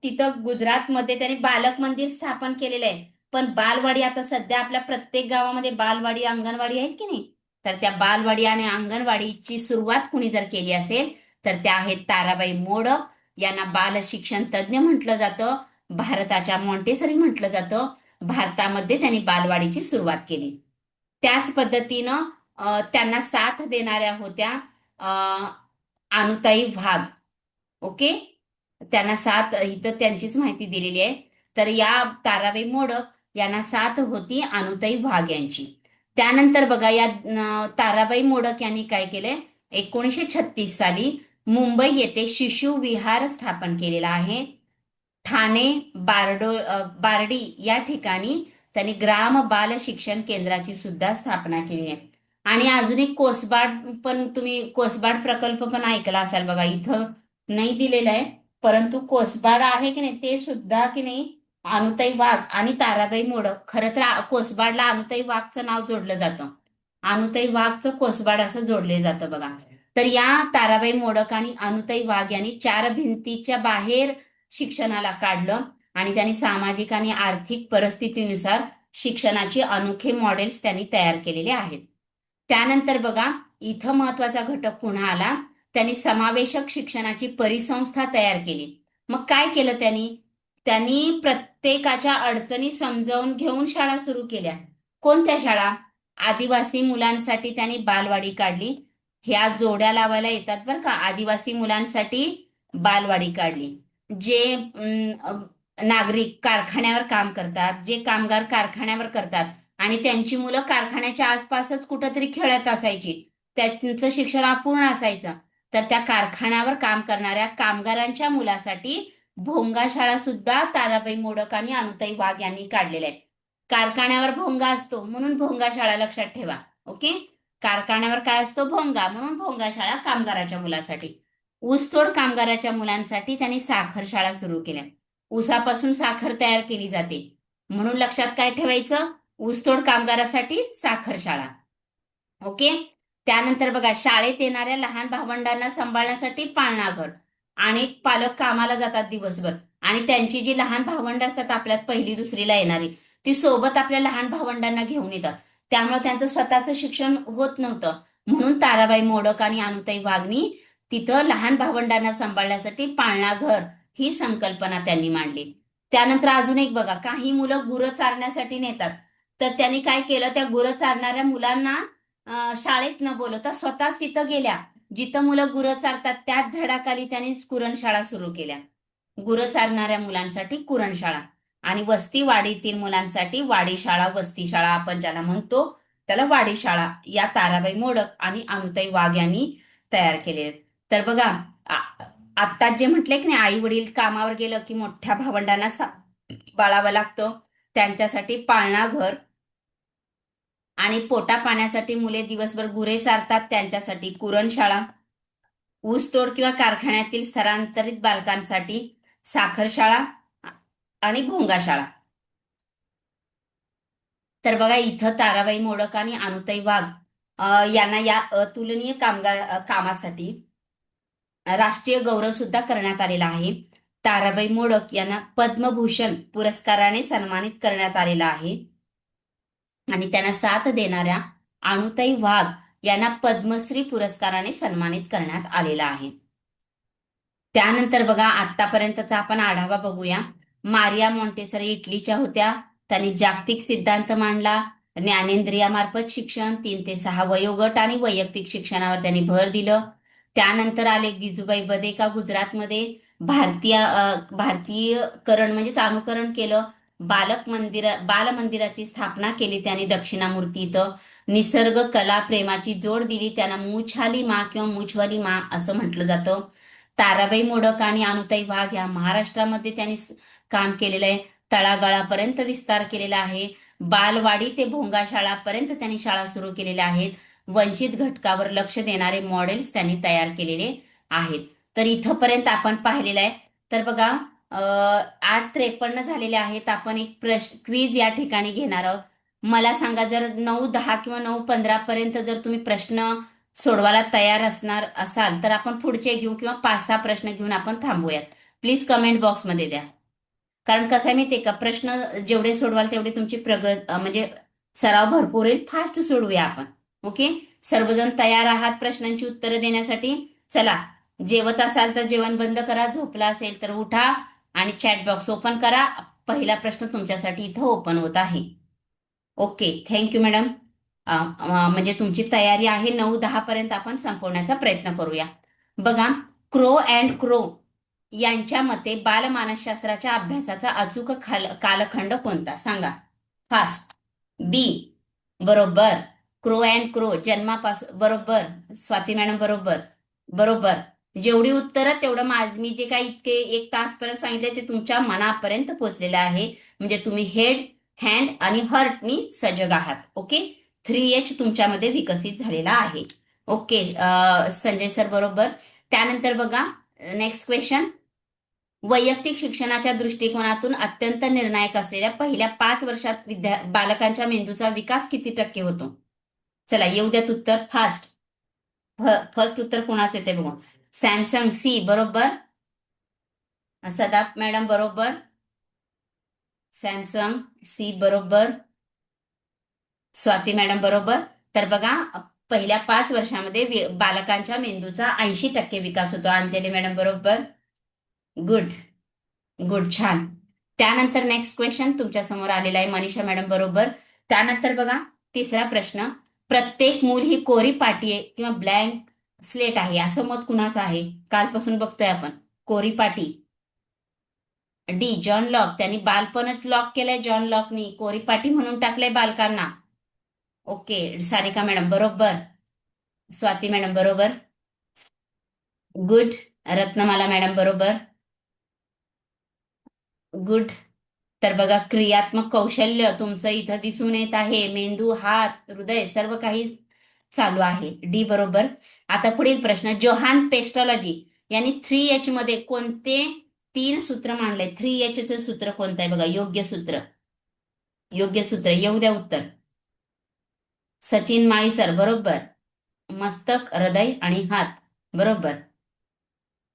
तिथं गुजरातमध्ये त्यांनी बालक मंदिर स्थापन केलेलं आहे. पण बालवाडी आता सध्या आपल्या प्रत्येक गावामध्ये बालवाडी अंगणवाडी आहेत की नाही. तर त्या बालवाडी आणि अंगणवाडीची सुरुवात कुणी जर केली असेल तर त्या आहेत ताराबाई मोडक. यांना बाल शिक्षण तज्ज्ञ म्हटलं जातं. भारताच्या मॉन्टेसरी म्हटलं जातं. भारतामध्ये त्यांनी बालवाडीची सुरुवात केली. त्याच पद्धतीनं त्यांना साथ देणाऱ्या होत्या अ, अनुताई वाघ. ओके. त्यांना साथ इथं त्यांचीच माहिती दिलेली आहे. तर या ताराबाई मोडक यांना साथ होती अनुताई वाघ यांची. त्यानंतर बघा या ताराबाई मोडक यांनी काय केलंय, 1936 साली मुंबई येथे शिशु विहार स्थापन केलेला आहे. ठाणे बार्डी या ठिकाणी त्यांनी ग्राम बाल शिक्षण केंद्राची सुद्धा स्थापना केली आहे. आणि अजून एक कोसबाड, पण तुम्ही कोसबाड प्रकल्प पण ऐकला असाल बघा, इथं नाही दिलेला आहे. परंतु कोसबाड आहे की नाही ते सुद्धा की नाही अनुताई वाघ आणि ताराबाई मोडक. खरं तर कोसबाडला अनुताई वाघचं नाव जोडलं जातं. अनुताई वाघचं कोसबाड असं जोडले जातं बघा. तर या ताराबाई मोडक आणि अनुताई वाघ यांनी चार भिंतीच्या बाहेर शिक्षणाला काढलं आणि त्यांनी सामाजिक आणि आर्थिक परिस्थितीनुसार शिक्षणाचे अनोखे मॉडेल्स त्यांनी तयार केलेले आहेत. त्यानंतर बघा इथं महत्वाचा घटक पुन्हा आला. त्यांनी समावेशक शिक्षणाची परिसंस्था तयार केली. मग काय केलं त्यांनी, त्यांनी प्रत्येकाच्या अडचणी समजावून घेऊन शाळा सुरू केल्या. कोणत्या शाळा? आदिवासी मुलांसाठी त्यांनी बालवाडी काढली. ह्या जोड्या लावायला येतात बरं का. आदिवासी मुलांसाठी बालवाडी काढली. जे नागरिक कारखान्यावर काम करतात, जे कामगार कारखान्यावर करतात आणि त्यांची मुलं कारखान्याच्या आसपासच कुठंतरी खेळत असायची, त्यांचं शिक्षण अपूर्ण असायचं, तर त्या कारखान्यावर काम करणाऱ्या कामगारांच्या मुलासाठी भोंगा शाळा सुद्धा ताराबाई मोडक आणि अनुताई वाघ यांनी काढलेल्या आहेत. कारखान्यावर भोंगा असतो म्हणून भोंगा शाळा लक्षात ठेवा. ओके. कारखान्यावर काय असतो? भोंगा. म्हणून भोंगा शाळा कामगाराच्या मुलासाठी. ऊसतोड कामगाराच्या मुलांसाठी त्यांनी साखर शाळा सुरू केल्या. ऊसापासून साखर तयार केली जाते म्हणून लक्षात काय ठेवायचं? ऊसतोड कामगारासाठी साखर शाळा. ओके. त्यानंतर बघा शाळेत येणाऱ्या लहान भावंडांना सांभाळण्यासाठी पाळणाघर. अनेक पालक कामाला जातात दिवसभर आणि त्यांची जी लहान भावंड असतात आपल्यात पहिली दुसरीला येणारी, ती सोबत आपल्या लहान भावंडांना घेऊन येतात. त्यामुळे त्यांचं स्वतःचं शिक्षण होत नव्हतं. म्हणून ताराबाई मोडक आणि अनुताई वाघनी तिथं लहान भावंडांना सांभाळण्यासाठी पाळणाघर ही संकल्पना त्यांनी मांडली. त्यानंतर अजून एक बघा, काही मुलं गुरं चारण्यासाठी नेतात. तर त्यांनी काय केलं, त्या गुरं चारणाऱ्या मुलांना शाळेत न बोलवता स्वतःच तिथं गेल्या. जिथं मुलं गुरं चारतात त्याच झाडाखाली त्यांनी कुरणशाळा सुरू केल्या. गुरं चारणाऱ्या मुलांसाठी कुरणशाळा आणि वस्ती वाडीतील मुलांसाठी वाडी शाळा, वस्ती शाळा आपण ज्याला म्हणतो त्याला वाडी शाळा, या ताराबाई मोडक आणि अनुताई वाघ यांनी तयार केले आहेत. तर बघा आत्ता जे म्हटले की नाही, आई वडील कामावर गेलं की मोठ्या भावंडांना बाळावं लागतं, त्यांच्यासाठी पाळणा घर आणि पोटा पाण्यासाठी मुले दिवसभर गुरे चारतात त्यांच्यासाठी कुरणशाळा, ऊसतोड किंवा कारखान्यातील स्थलांतरित बालकांसाठी साखर शाळा आणि भोंगा शाळा. तर बघा इथं ताराबाई मोडक आणि अनुताई वाघ यांना या अतुलनीय कामासाठी राष्ट्रीय गौरव सुद्धा करण्यात आलेला आहे. ताराबाई मोडक यांना पद्मभूषण पुरस्काराने सन्मानित करण्यात आलेला आहे आणि त्यांना साथ देणाऱ्या अनुताई वाघ यांना पद्मश्री पुरस्काराने सन्मानित करण्यात आलेला आहे. त्यानंतर बघा आतापर्यंतचा आपण आढावा बघूया. मारिया मॉन्टेसरी इटलीच्या होत्या. त्यांनी जागतिक सिद्धांत मांडला. ज्ञानेंद्रियामार्फत शिक्षण, 3 ते 6 वयोगट आणि वैयक्तिक शिक्षणावर त्यांनी भर दिलं. त्यानंतर आले गिजूबाई बदेका गुजरातमध्ये. भारतीयकरण म्हणजेच अनुकरण केलं. बालमंदिराची स्थापना केली त्यांनी दक्षिणामूर्ती इथं. निसर्ग कला प्रेमाची जोड दिली. त्यांना मुछाली मा किंवा मुछवाली मा असं म्हटलं जातं. ताराबाई मोडक आणि अनुताई वाघ या महाराष्ट्रामध्ये त्यांनी काम केलेलं आहे. तळागाळापर्यंत विस्तार केलेला आहे. बालवाडी ते भोंगा शाळापर्यंत त्यांनी शाळा सुरू केलेल्या आहेत. वंचित घटकावर लक्ष देणारे मॉडेल्स त्यांनी तयार केलेले आहेत. तर इथंपर्यंत आपण पाहिलेलं आहे. तर बघा 8:53 झालेले आहेत. आपण एक क्विज या ठिकाणी घेणार आहोत. मला सांगा, जर 9:10 किंवा 9:15 पर्यंत जर तुम्ही प्रश्न सोडवायला तयार असणार असाल तर आपण पुढचे घेऊ किंवा 5-6 प्रश्न घेऊन आपण थांबूयात. प्लीज कमेंट बॉक्समध्ये द्या. कारण कसं आहे माहितीये का, प्रश्न जेवढे सोडवाल तेवढे तुमची म्हणजे सराव भरपूर होईल. फास्ट सोडवूया आपण. ओके. सर्वजण तयार आहात प्रश्नांची उत्तरं देण्यासाठी? चला, जेवत असाल तर जेवण बंद करा, झोपला असेल तर उठा आणि चॅट बॉक्स ओपन करा. पहिला प्रश्न तुमच्यासाठी इथं ओपन होत आहे. Okay, thank you madam. म्हणजे तुमची तयारी आहे. 9-10 पर्यंत आपण संपवण्याचा प्रयत्न करूया. बघा, क्रो अँड क्रो यांच्या मते बालमानसशास्त्राच्या अभ्यासाचा अचूक कालखंड कोणता सांगा? फास्ट. बी. बरोबर. क्रो अँड क्रो जन्मापासून. बरोबर. स्वाती मॅडम बरोबर. बरोबर. जेवढी उत्तरं तेवढं मी जे काही इतके 1 तासपर्यंत सांगितले ते तुमच्या मनापर्यंत पोहोचलेलं आहे. म्हणजे तुम्ही हेड, हँड आणि हर्टनी सजग आहात. ओके. 3H तुमच्यामध्ये विकसित झालेला आहे. ओके. संजय सर बरोबर. त्यानंतर बघा, नेक्स्ट क्वेश्चन. वैयक्तिक शिक्षणाच्या दृष्टिकोनातून अत्यंत निर्णायक असलेल्या पहिल्या 5 वर्षात बालकांच्या मेंदूचा विकास किती टक्के होतो? चला, येऊ द्यात उत्तर फास्ट. फर्स्ट उत्तर कोणाचं येते बघू. सॅमसंग सी बरोबर. सदाप मॅडम बरोबर. सॅमसंग सी बरोबर. स्वाती मॅडम बरोबर. तर बघा, पहिल्या 5 वर्षामध्ये बालकांच्या मेंदूचा 80% विकास होतो. अंजली मॅडम बरोबर. गुड. गुड, छान. त्यानंतर नेक्स्ट क्वेश्चन तुमच्या समोर आलेला आहे. मनीषा मॅडम बरोबर. त्यानंतर बघा, तिसरा प्रश्न. प्रत्येक मूल ही कोरी पाटी आहे किंवा ब्लँक स्लेट आहे असं मत कुणाचं आहे? कालपासून बघतोय आपण. कोरी पाटी. डी. John Locke. त्यांनी बालपणच लॉक केलंय. जॉन लॉकनी कोरी पाटी म्हणून टाकलंय बालकांना. ओके. सारिका मॅडम बरोबर. स्वाती मॅडम बरोबर. गुड. रत्नमाला मॅडम बरोबर. गुड. तर बघा, क्रियात्मक कौशल्य तुमचं इथं दिसून येत आहे. मेंदू, हात, हृदय सर्व काही चालू आहे. डी बरोबर. आता पुढील प्रश्न. जोहान पेस्टॉलॉजी यांनी 3H मध्ये कोणते 3 सूत्र मांडले? 3H चे सूत्र कोणतं आहे बघा? योग्य सूत्र. योग्य सूत्र येऊ द्या उत्तर. सचिन माळी सर बरोबर. मस्तक, हृदय आणि हात. बरोबर.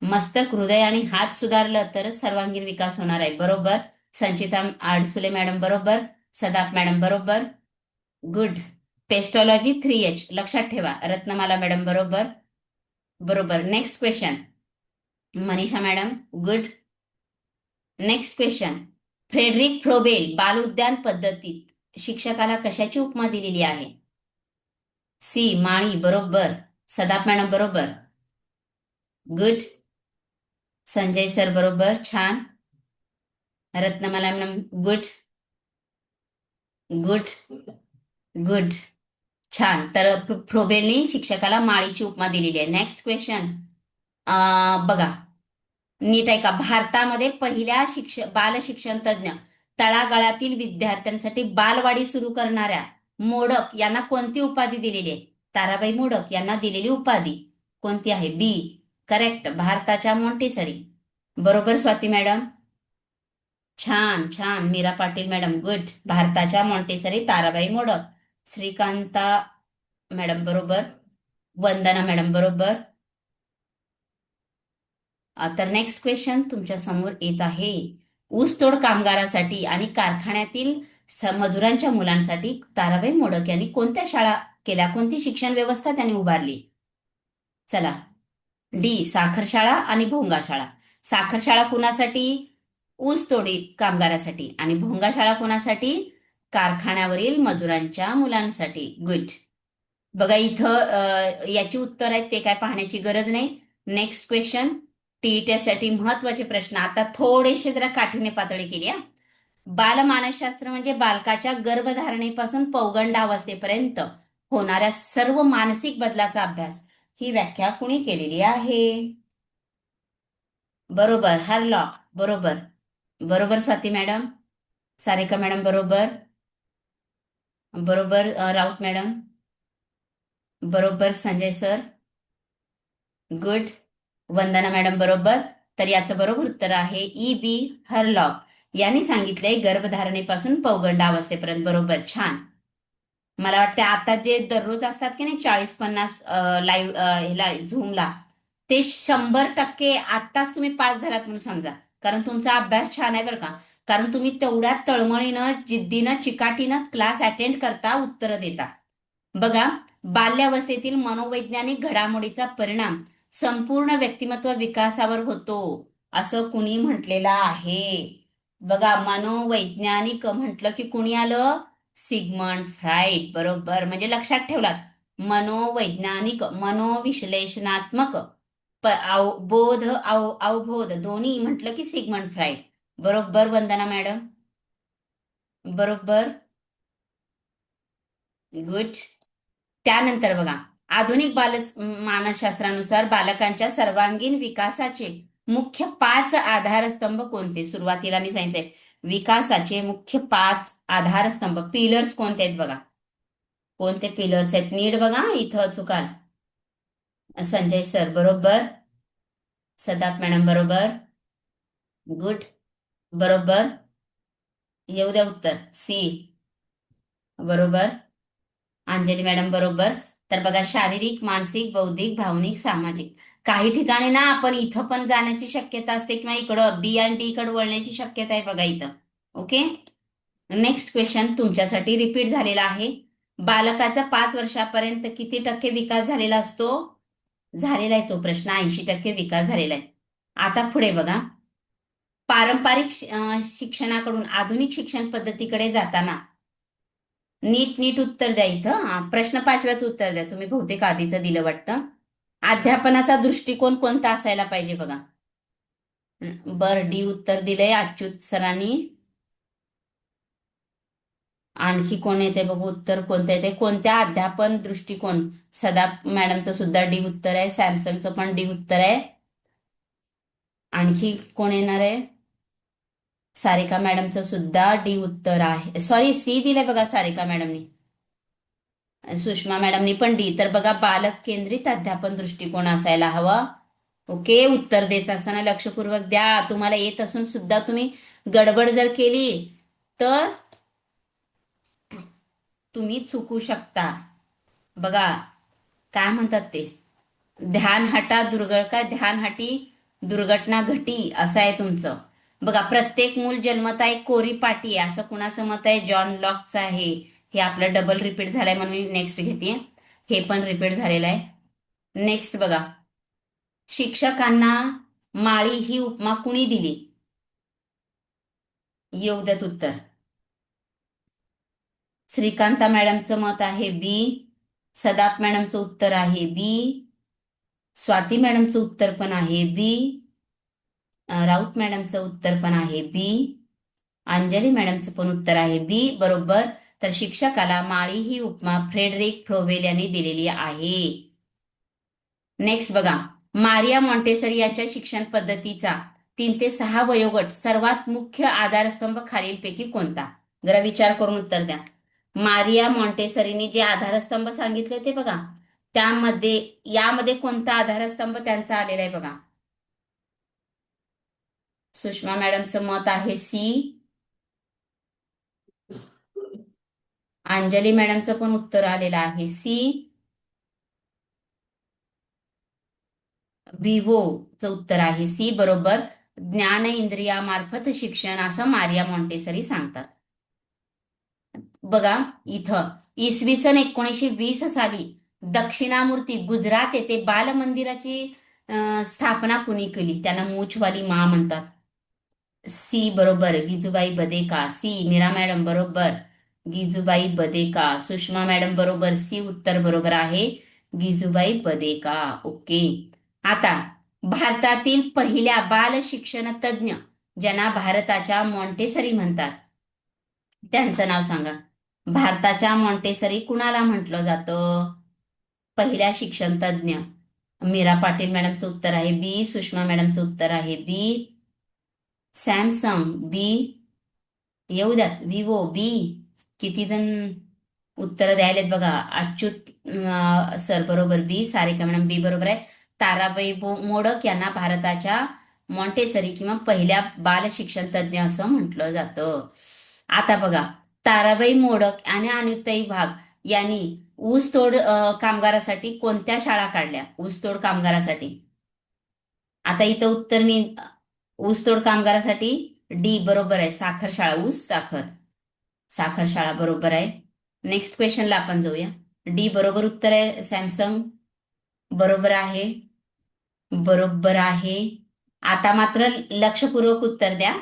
मस्तक, हृदय आणि हात सुधारलं तरच सर्वांगीण विकास होणार आहे. बरोबर. संचिता आडसुले मॅडम बरोबर. सदाप मॅडम बरोबर. गुड. पेस्टॉलॉजी 3H लक्षात ठेवा. रत्नमाला मॅडम बरोबर. बरोबर. Next question. Manisha madam good. Next question. Friedrich Froebel बाल उद्यान पद्धतीत शिक्षकाला कशाची उपमा दिलेली आहे? सी. माळी बरोबर. सदाप मॅडम बरोबर. गुड. संजय सर बरोबर. छान. Ratnamala madam good. Good. Good. छान. तर फ्रोबेलनी शिक्षकाला माळीची उपमा दिलेली आहे. Next question. बघा, नीट आहे का? भारतामध्ये पहिल्या बाल शिक्षण तज्ज्ञ तळागाळातील विद्यार्थ्यांसाठी बालवाडी सुरू करणाऱ्या मोडक यांना कोणती उपाधी दिलेली आहे? ताराबाई मोडक यांना दिलेली उपाधी कोणती आहे? बी. करेक्ट. भारताच्या मॉन्टेसरी. बरोबर स्वाती मॅडम. छान छान. Meera Patil madam good. भारताच्या मॉन्टेसरी ताराबाई मोडक. श्रीकांता मॅडम बरोबर. वंदना मॅडम बरोबर. तर नेक्स्ट क्वेश्चन तुमच्या समोर येत आहे. ऊसतोड कामगारासाठी आणि कारखान्यातील मजुरांच्या मुलांसाठी ताराबाई मोडक यांनी कोणत्या शाळा केल्या? कोणती शिक्षण व्यवस्था त्यांनी उभारली? चला. डी. साखर शाळा आणि भोंगा शाळा. साखर शाळा कुणासाठी? ऊसतोडी कामगारासाठी. आणि भोंगा शाळा कुणासाठी? कारखान्यावरील मजुरांच्या मुलांसाठी. गुड. बघा, इथं याची उत्तर आहेत ते काय पाहण्याची गरज नाही. Next question. टीईटीसाठी महत्वाचे प्रश्न. आता थोडेसे जरा काठीण्य पातळी केली आहे. बालमानसशास्त्र म्हणजे बालकाच्या गर्भधारणेपासून पौगंडावस्थेपर्यंत होणाऱ्या सर्व मानसिक बदलाचा अभ्यास. ही व्याख्या कुणी केलेली आहे? बरोबर. हरलॉक बरोबर. बरोबर स्वाती मॅडम. सारिका मॅडम बरोबर. बरोबर. राऊत मॅडम बरोबर. Sanjay sir good. Vandana madam बरोबर. तर याचं बरोबर उत्तर आहे E.B. हरलॉक यांनी सांगितलंय गर्भधारणेपासून पौगंडावस्थेपर्यंत. बरोबर. छान. मला वाटतं आता जे दररोज असतात की नाही 40-50 लाईव्ह ह्याला झूमला, ते 100% आत्ताच तुम्ही पास झालात म्हणून समजा. कारण तुमचा अभ्यास छान आहे बरं का. कारण तुम्ही तेवढ्या तळमळीनं, जिद्दीनं, चिकाटीनं क्लास अटेंड करता, उत्तरं देता. बघा, बाल्यावस्थेतील मनोवैज्ञानिक घडामोडीचा परिणाम संपूर्ण व्यक्तिमत्व विकासावर होतो, असं कुणी म्हटलेलं आहे? बघा, मनोवैज्ञानिक म्हटलं की कुणी आलं? Sigmund fried. बरोबर, म्हणजे लक्षात ठेवलात. मनोवैज्ञानिक, मनोविश्लेषणात्मक, अवबोध दोन्ही म्हटलं की सिग्मंड फ्राईड. बरोबर वंदना मॅडम, बरोबर. गुड. त्यानंतर बघा, आधुनिक मानसशास्त्रानुसार बालकांच्या सर्वांगीण विकासाचे मुख्य 5 आधारस्तंभ कोणते? सुरुवातीला मी सांगितले विकासाचे मुख्य 5 आधारस्तंभ, पिलर्स कोणते आहेत बघा. कोणते पिलर्स आहेत? नीट बघा, इथं चुकाल. संजय सर बरोबर, सदाफ मॅडम बरोबर, गुड, बरोबर. येऊ द्या उत्तर. सी बरोबर, अंजली मॅडम बरोबर. तर बघा, शारीरिक, मानसिक, बौद्धिक, भावनिक, सामाजिक. काही ठिकाणी ना आपण इथं पण जाण्याची शक्यता असते किंवा इकडं बी आणि डी कडे वळण्याची शक्यता आहे बघा इथं. ओके. नेक्स्ट क्वेश्चन तुमच्यासाठी रिपीट झालेला आहे. बालकाचा 5 वर्षापर्यंत किती टक्के विकास झालेला असतो? झालेला आहे तो प्रश्न, 80% विकास झालेला आहे. आता पुढे बघा, पारंपरिक शिक्षणाकडून आधुनिक शिक्षण पद्धतीकडे जाताना, नीट नीट उत्तर द्या इथं. प्रश्न 5व्याचं उत्तर द्या तुम्ही, बहुतेक आधीचं दिलं वाटतं. अध्यापनाचा दृष्टिकोन कोणता असायला पाहिजे बघा. बरं, डी उत्तर दिलंय अच्युत सरांनी. आणखी कोण येते बघू उत्तर, कोणतं येते? कोणत्या अध्यापन दृष्टिकोन? सदा मॅडमचं सुद्धा डी उत्तर आहे, सॅमसंगचं पण डी उत्तर आहे. आणखी कोण येणार आहे? सारिका मॅडमचं सुद्धा डी उत्तर आहे. सॉरी, सी दिलंय बघा सारिका मॅडमनी. सुषमा मॅडमनी पण डी. तर बघा, बालक केंद्रित अध्यापन दृष्टिकोन असायला हवा. ओके. उत्तर देत असताना लक्षपूर्वक द्या. तुम्हाला येत असून सुद्धा तुम्ही गडबड जर केली तर तुम्ही चुकू शकता. बघा, काय म्हणतात ते, ध्यान हटा दुर्घटना, ध्यान हटी दुर्घटना घटी, असं आहे तुमचं. बघा, प्रत्येक मूल जन्मता एक कोरी पाटी आहे, असं कुणाचं मत आहे? जॉन लॉकचं आहे. हे आपलं डबल रिपीट झालंय म्हणून मी नेक्स्ट घेते. हे पण रिपीट झालेलं आहे. नेक्स्ट बघा, शिक्षकांना माळी ही उपमा कुणी दिली? येऊ द्यात उत्तर. श्रीकांता मॅडमचं मत आहे बी. सदाफ मॅडमचं उत्तर आहे बी. स्वाती मॅडमचं उत्तर पण आहे बी. राऊत मॅडमचं उत्तर पण आहे बी. अंजली मॅडमचं पण उत्तर आहे बी. बरोबर. तर शिक्षकाला माळी ही उपमा फ्रेडरिक फ्रोवेल यांनी दिलेली आहे. नेक्स्ट बघा, मारिया मॉन्टेसरी यांच्या शिक्षण पद्धतीचा 3 ते 6 वयोगट सर्वात मुख्य आधारस्तंभ खालीलपैकी कोणता? जरा विचार करून उत्तर द्या. मारिया मॉन्टेसरीने जे आधारस्तंभ सांगितले होते बघा, त्यामध्ये यामध्ये कोणता आधारस्तंभ त्यांचा आलेला आहे बघा. सुषमा मॅडमचं मत आहे सी. अंजली मॅडमचं पण उत्तर आलेलं आहे सी. विवोचं उत्तर आहे सी. बरोबर. ज्ञान इंद्रियामार्फत शिक्षण, असं मारिया मॉन्टेसरी सांगतात. बघा इथं, इसवी सन 1920 साली दक्षिणामूर्ती गुजरात येथे बालमंदिराची स्थापना कुणी केली? त्यांना मूछवाली मा म्हणतात. सी बरोबर, गिजूबाई बदेका. सी. मीरा मॅडम बरोबर, गिजूबाई बदेका. सुषमा मॅडम बरोबर, सी उत्तर बरोबर आहे, गिजूबाई बदेका. ओके. आता भारतातील पहिल्या बाल शिक्षण तज्ञ, ज्यांना भारताच्या मॉन्टेसरी म्हणतात, त्यांचं नाव सांगा. भारताच्या मॉन्टेसरी कुणाला म्हटलं जातं? पहिल्या शिक्षण तज्ञ. मीरा पाटील मॅडमचं उत्तर आहे बी. सुषमा मॅडमचं उत्तर आहे बी. सॅमसंग बी. येऊ द्यात. विवो बी. किती जण उत्तर द्यायलेत बघा. अच्युत सर बरोबर बी. सारिका मॅडम बी बरोबर आहे. ताराबाई मोडक यांना भारताच्या मॉन्टेसरी किंवा पहिल्या बाल शिक्षण तज्ञ असं म्हटलं जातं. आता बघा, ताराबाई मोडक आणि अनुताई वाघ यांनी ऊसतोड कामगारासाठी कोणत्या शाळा काढल्या? ऊसतोड कामगारासाठी. आता इथं उत्तर मी, ऊसतोड कामगारासाठी डी बरोबर आहे, साखर शाळा, ऊस साखर, साखर शाळा बरोबर आहे. नेक्स्ट क्वेश्चनला आपण जाऊया. डी बरोबर उत्तर आहे, सॅमसंग बरोबर आहे, बरोबर आहे. आता मात्र लक्षपूर्वक उत्तर द्या.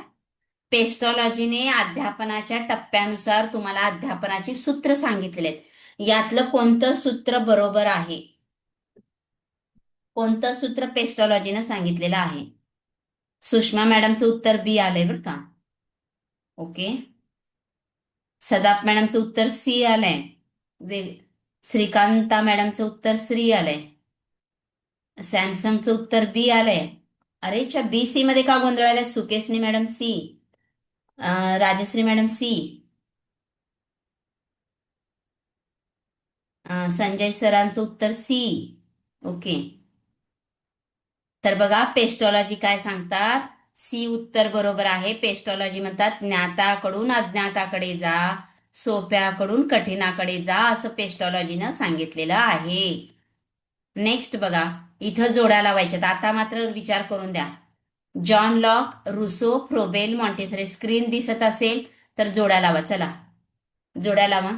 पेस्टॉलॉजीने अध्यापनाच्या टप्प्यानुसार तुम्हाला अध्यापनाची सूत्र सांगितलेले आहेत. यातलं कोणतं सूत्र बरोबर आहे? कोणतं सूत्र पेस्टॉलॉजीनं सांगितलेलं आहे? सुषमा मॅडमचं उत्तर बी आलंय बरं का. ओके. सदाप मॅडमचं उत्तर सी आलंय. वे श्रीकांता मॅडमचं उत्तर सी आलंय. सॅमसंगचं उत्तर बी आलंय. अरे च्या बी सी मध्ये का गोंधळालाय? Sukeshani madam C, Rajashree madam C, Sanjay सरांचं उत्तर सी. ओके. तर बघा पेस्टॉलॉजी काय सांगतात, सी उत्तर बरोबर आहे. पेस्टॉलॉजी म्हणतात ज्ञाताकडून अज्ञाताकडे जा, सोप्याकडून कठीणाकडे जा, असं पेस्टॉलॉजीनं सांगितलेलं आहे. नेक्स्ट बघा, इथं जोड्या लावायच्यात. आता मात्र विचार करून द्या. John Locke, Rousseau, Froebel, Montessori. Screen दिसत असेल तर जोड्या लावा. चला जोड्या लावा.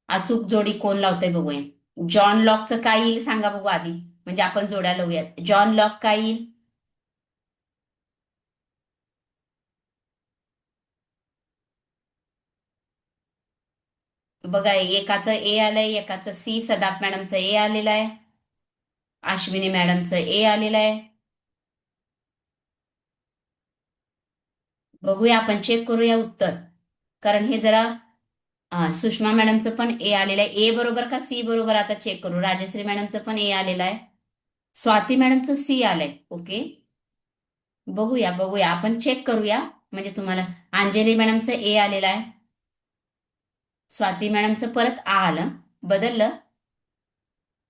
अचूक जोडी कोण लावतंय बघूया. जॉन लॉकचं काय येईल सांगा बघू आधी, म्हणजे आपण जोड्या लावूयात. जॉन लॉक काय येईल? बघा एकाचं ए आलंय, एकाचं सी. सदाप मॅडमचं ए आलेलं आहे, अश्विनी मॅडमचं ए आलेलं आहे. बघूया आपण, चेक करूया उत्तर. कारण हे जरा सुषमा मॅडमचं पण ए आलेलं आहे. ए बरोबर का सी बरोबर आता चेक करू. राजश्री मॅडमचं पण ए आलेलं आहे, स्वाती मॅडमचं सी आलंय. ओके. बघूया बघूया आपण चेक करूया, म्हणजे तुम्हाला. अंजली मॅडमचं ए आलेलं आहे, स्वाती मॅडमचं परत आ आलं, बदललं.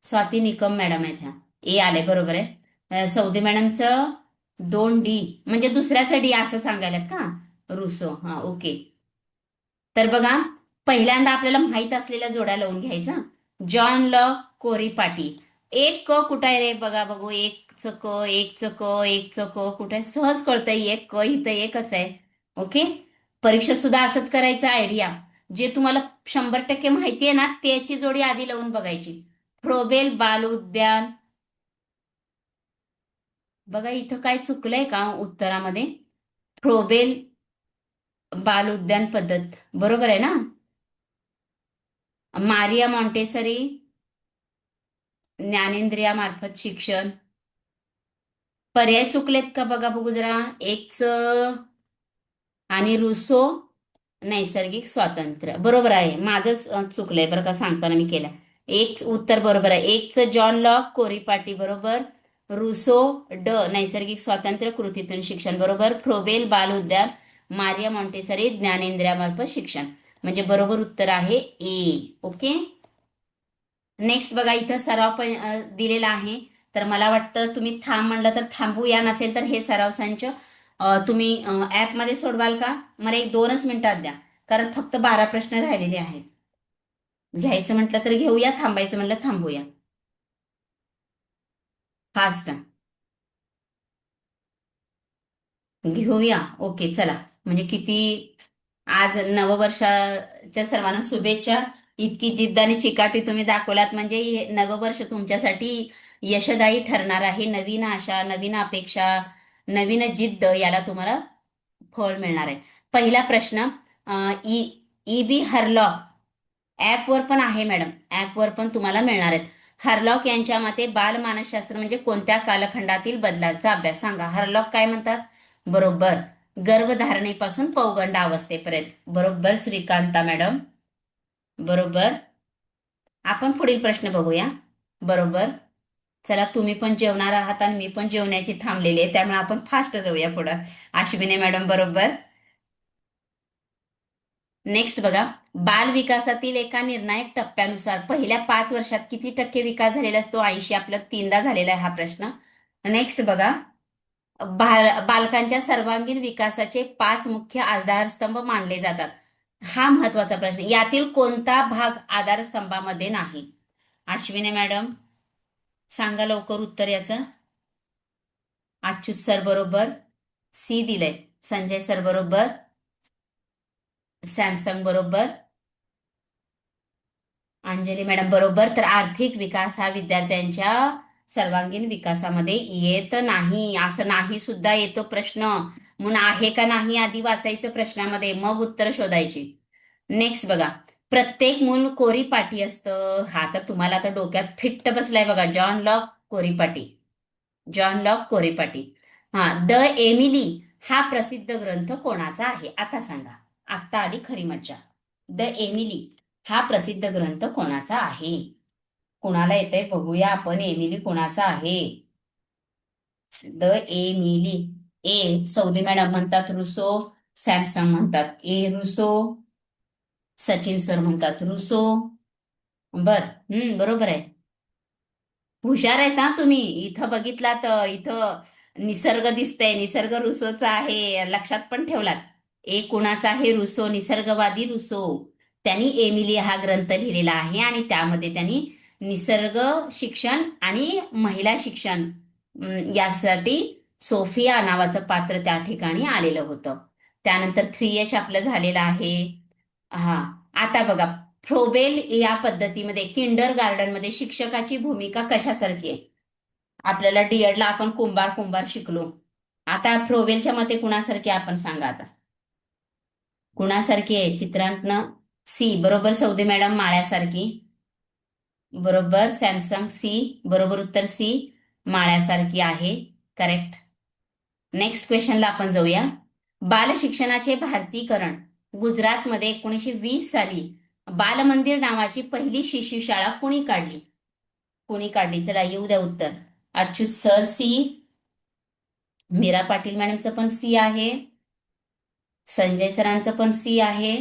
स्वाती निकम मॅडम आहेत ह्या. ए आले बरोबर आहे. सौदी मॅडमचं 2D, म्हणजे दुसऱ्याचं डी असं सांगायलात का? रुसो, हा ओके. तर बघा, पहिल्यांदा आपल्याला माहित असलेल्या जोड्या लावून घ्यायचा. जॉन लॉक, कोरी पाटी. एक क कुठं आहे रे? बघा बघू, एकच क, एकच क, एकच क कुठे आहे? सहज कळतंय, एक क इथं एकच आहे. ओके. परीक्षेत सुद्धा असंच करायचं. आयडिया जे तुम्हाला 100% माहिती आहे ना, त्याची जोडी आधी लावून बघायची. फ्रोबेल बाल उद्यान. बघा इथं काय चुकलंय का उत्तरामध्ये? फ्रोबेल बाल उद्यान पद्धत बरोबर आहे ना? मारिया मॉन्टेसरी ज्ञानेंद्रियामार्फत शिक्षण. पर्याय चुकलेत का बघा बघू जरा. एकच आणि रुसो नैसर्गिक स्वातंत्र्य बरोबर आहे. माझंच चुकलंय बरं का, सांगताना मी केलं. एक उत्तर बरोबर आहे. एकच जॉन लॉक, कोरीपाटी बरोबर. रुसो ड नैसर्गिक स्वातंत्र्य कृतीतून शिक्षण बरोबर. फ्रोबेल बाल उद्यान, मारिया मॉन्टेसरी ज्ञानेंद्रियामार्फत शिक्षण, म्हणजे बरोबर उत्तर आहे ए. ओके. नेक्स्ट बघा, इथं सराव पण दिलेला आहे. तर मला वाटतं तुम्ही थांब म्हणलं तर थांबूया, नसेल तर हे सराव संच तुम्ही ऍपमध्ये सोडवाल का? मला एक 2च मिनिटात द्या, कारण फक्त 12 प्रश्न राहिलेले आहेत. घ्यायचं म्हटलं तर घेऊया, थांबायचं म्हटलं थांबूया. फास्ट घेऊया. ओके चला. म्हणजे किती आज नववर्षाच्या सर्वांना शुभेच्छा. इतकी जिद्द आणि चिकाटी तुम्ही दाखवलात, म्हणजे हे नववर्ष तुमच्यासाठी यशदायी ठरणार आहे. नवीन आशा, नवीन अपेक्षा, नवीन जिद्द, याला तुम्हाला फळ मिळणार आहे. पहिला प्रश्न, ई बी हरलॉक ऍपवर पण आहे मॅडम, ऍपवर पण तुम्हाला मिळणार आहेत. हरलॉक यांच्या मते बालमानसशास्त्र म्हणजे कोणत्या कालखंडातील बदलाचा अभ्यास? सांगा. हरलॉक काय म्हणतात? बरोबर, गर्भधारणेपासून पौगंड अवस्थेपर्यंत. बरोबर श्रीकांता मॅडम, बरोबर. आपण पुढील प्रश्न बघूया. बरोबर. चला, तुम्ही पण जेवणार आहात आणि मी पण जेवण्याची थांबलेली आहे, त्यामुळे आपण फास्ट जाऊया पुढं. अश्विनी मॅडम बरोबर. नेक्स्ट बघा, बाल विकासातील एका निर्णायक टप्प्यानुसार पहिल्या 5 वर्षात किती टक्के विकास झालेला असतो? 80. आपलं 3दा झालेला आहे हा प्रश्न. नेक्स्ट बघा, बालकांच्या सर्वांगीण विकासाचे 5 मुख्य आधारस्तंभ मानले जातात. हा महत्वाचा प्रश्न. यातील कोणता भाग आधारस्तंभामध्ये नाही? अश्विनी मॅडम सांगा लवकर उत्तर याचं. अच्युत सर बरोबर, सी दिलंय. संजय सर बरोबर. सॅमसंग बरोबर. अंजली मॅडम बरोबर. तर आर्थिक विकास हा विद्यार्थ्यांच्या सर्वांगीण विकासामध्ये येत नाही, असं नाही सुद्धा येतो प्रश्न. म्हणून आहे का नाही आधी वाचायचं प्रश्नामध्ये, मग उत्तर शोधायची. नेक्स्ट बघा, प्रत्येक मूल कोरीपाटी असतं. हा तर तुम्हाला आता डोक्यात फिट्ट बसलाय बघा, जॉन लॉक कोरीपाटी. जॉन लॉक कोरीपाटी. हा, द एमिली हा प्रसिद्ध ग्रंथ कोणाचा आहे आता सांगा. आत्ता आली खरी मज्जा. द एमिली हा प्रसिद्ध ग्रंथ कोणाचा आहे? कुणाला येतंय बघूया आपण, एमिली कोणाचा आहे? The Emily. A Saudi madam म्हणतात रुसो. सॅमसंग म्हणतात ए रुसो. सचिन सर म्हणतात रुसो. बर. बरोबर आहे. हुशार आहेत हा तुम्ही. इथं बघितला तर इथं निसर्ग दिसतंय, निसर्ग रुसोचा आहे, लक्षात पण ठेवलात. एक कुणाचा आहे? रुसो, निसर्गवादी रुसो. त्यांनी एमिली हा ग्रंथ लिहिलेला आहे आणि त्यामध्ये त्यांनी निसर्ग शिक्षण आणि महिला शिक्षण यासाठी सोफिया नावाचं पात्र त्या ठिकाणी आलेलं होतं. त्यानंतर 3H आपलं झालेलं आहे. हा, आता बघा, फ्रोबेल या पद्धतीमध्ये किंडर गार्डनमध्ये शिक्षकाची भूमिका कशासारखी आहे? आपल्याला डीएडला आपण कुंभार कुंभार शिकलो. आता फ्रोबेलच्या मते कुणासारखी आहे आपण सांगा आता. कुणासारखी आहे चित्रांतनं? सी बरोबर. सौदे मॅडम माळ्यासारखी. बरोबर. Samsung C. बरोबर उत्तर सी, माळ्यासारखी आहे. करेक्ट. नेक्स्ट क्वेश्चनला आपण जाऊया. बाल शिक्षणाचे भारतीकरण. गुजरातमध्ये 1920 साली बालमंदिर नावाची पहिली शिशु शाळा कुणी काढली? कुणी काढली? चला येऊ द्या उत्तर. Achyut sir C. मीरा पाटील मॅडमचं पण सी आहे. संजय सरांचं पण सी आहे.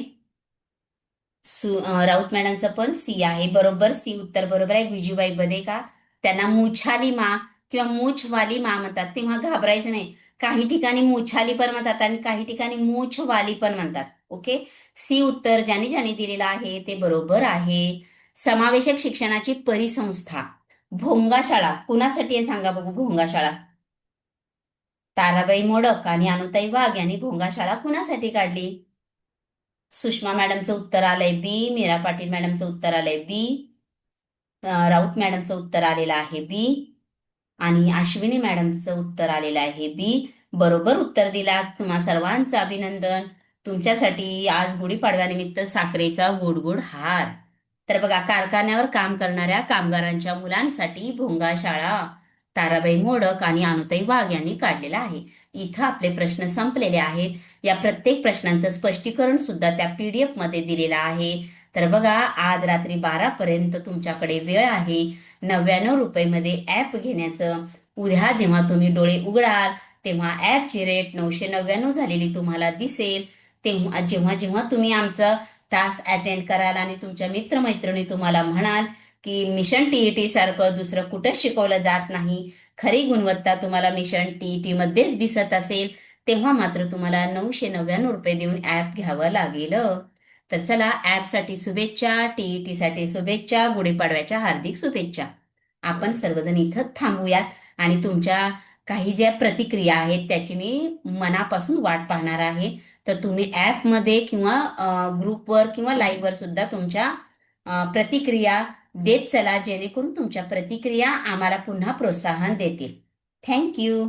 राऊत मॅडमचं पण सी आहे. बरोबर सी उत्तर बरोबर आहे. गुजीबाई बदेका. त्यांना मुछाली मा किंवा मूछवाली मा म्हणतात, तेव्हा घाबरायचं नाही. काही ठिकाणी मुछाली पण म्हणतात आणि काही ठिकाणी मूछवाली पण म्हणतात. ओके. सी उत्तर ज्यांनी ज्यांनी दिलेलं आहे ते बरोबर आहे. समावेशक शिक्षणाची परिसंस्था भोंगा शाळा कुणासाठी आहे सांगा बघू. भोंगा शाळा ताराबाई मोडक आणि अनुताई वाघ यांनी भोंगा शाळा कुणासाठी काढली? सुषमा मॅडमचं उत्तर आलंय बी. मीरा पाटील मॅडमचं उत्तर आलंय बी. राऊत मॅडमचं उत्तर आलेलं आहे बी. आणि अश्विनी मॅडमचं उत्तर आलेलं आहे बी. बरोबर उत्तर दिलात. तुम्हा सर्वांचं अभिनंदन. तुमच्यासाठी आज गुढीपाडव्यानिमित्त साखरेचा गोड गोड हार. तर बघा, कारखान्यावर काम करणाऱ्या कामगारांच्या मुलांसाठी भोंगा शाळा ताराबाई मोडक आणि अनुताई वाघ यांनी काढलेला आहे. इथं आपले प्रश्न संपलेले आहेत. या प्रत्येक प्रश्नांचं स्पष्टीकरण सुद्धा त्या PDF मध्ये दिलेलं आहे. तर बघा, आज रात्री 12 पर्यंत तुमच्याकडे वेळ आहे 99 मध्ये ऍप घेण्याचं. उद्या जेव्हा तुम्ही डोळे उघडाल तेव्हा ऍपची रेट 999 झालेली तुम्हाला दिसेल. तेव्हा जेव्हा जेव्हा तुम्ही आमचा तास अटेंड कराल आणि तुमच्या मित्रमैत्रिणी तुम्हाला म्हणाल की मिशन टीईटी सारखं दुसरं कुठंच शिकवलं जात नाही, खरी गुणवत्ता तुम्हाला मिशन टीईटी मध्येच दिसत असेल, तेव्हा मात्र तुम्हाला 999 देऊन ऍप घ्यावं लागेल. तर चला, ऍपसाठी शुभेच्छा, टीईटी साठी शुभेच्छा, गुढीपाडव्याच्या हार्दिक शुभेच्छा. आपण सर्वजण इथं थांबूयात आणि तुमच्या काही ज्या प्रतिक्रिया आहेत त्याची मी मनापासून वाट पाहणार आहे. तर तुम्ही ऍपमध्ये किंवा ग्रुपवर किंवा लाईव्हवर सुद्धा तुमच्या प्रतिक्रिया देत चला, जेणेकरून तुमच्या प्रतिक्रिया आम्हाला पुन्हा प्रोत्साहन देतील. थँक्यू.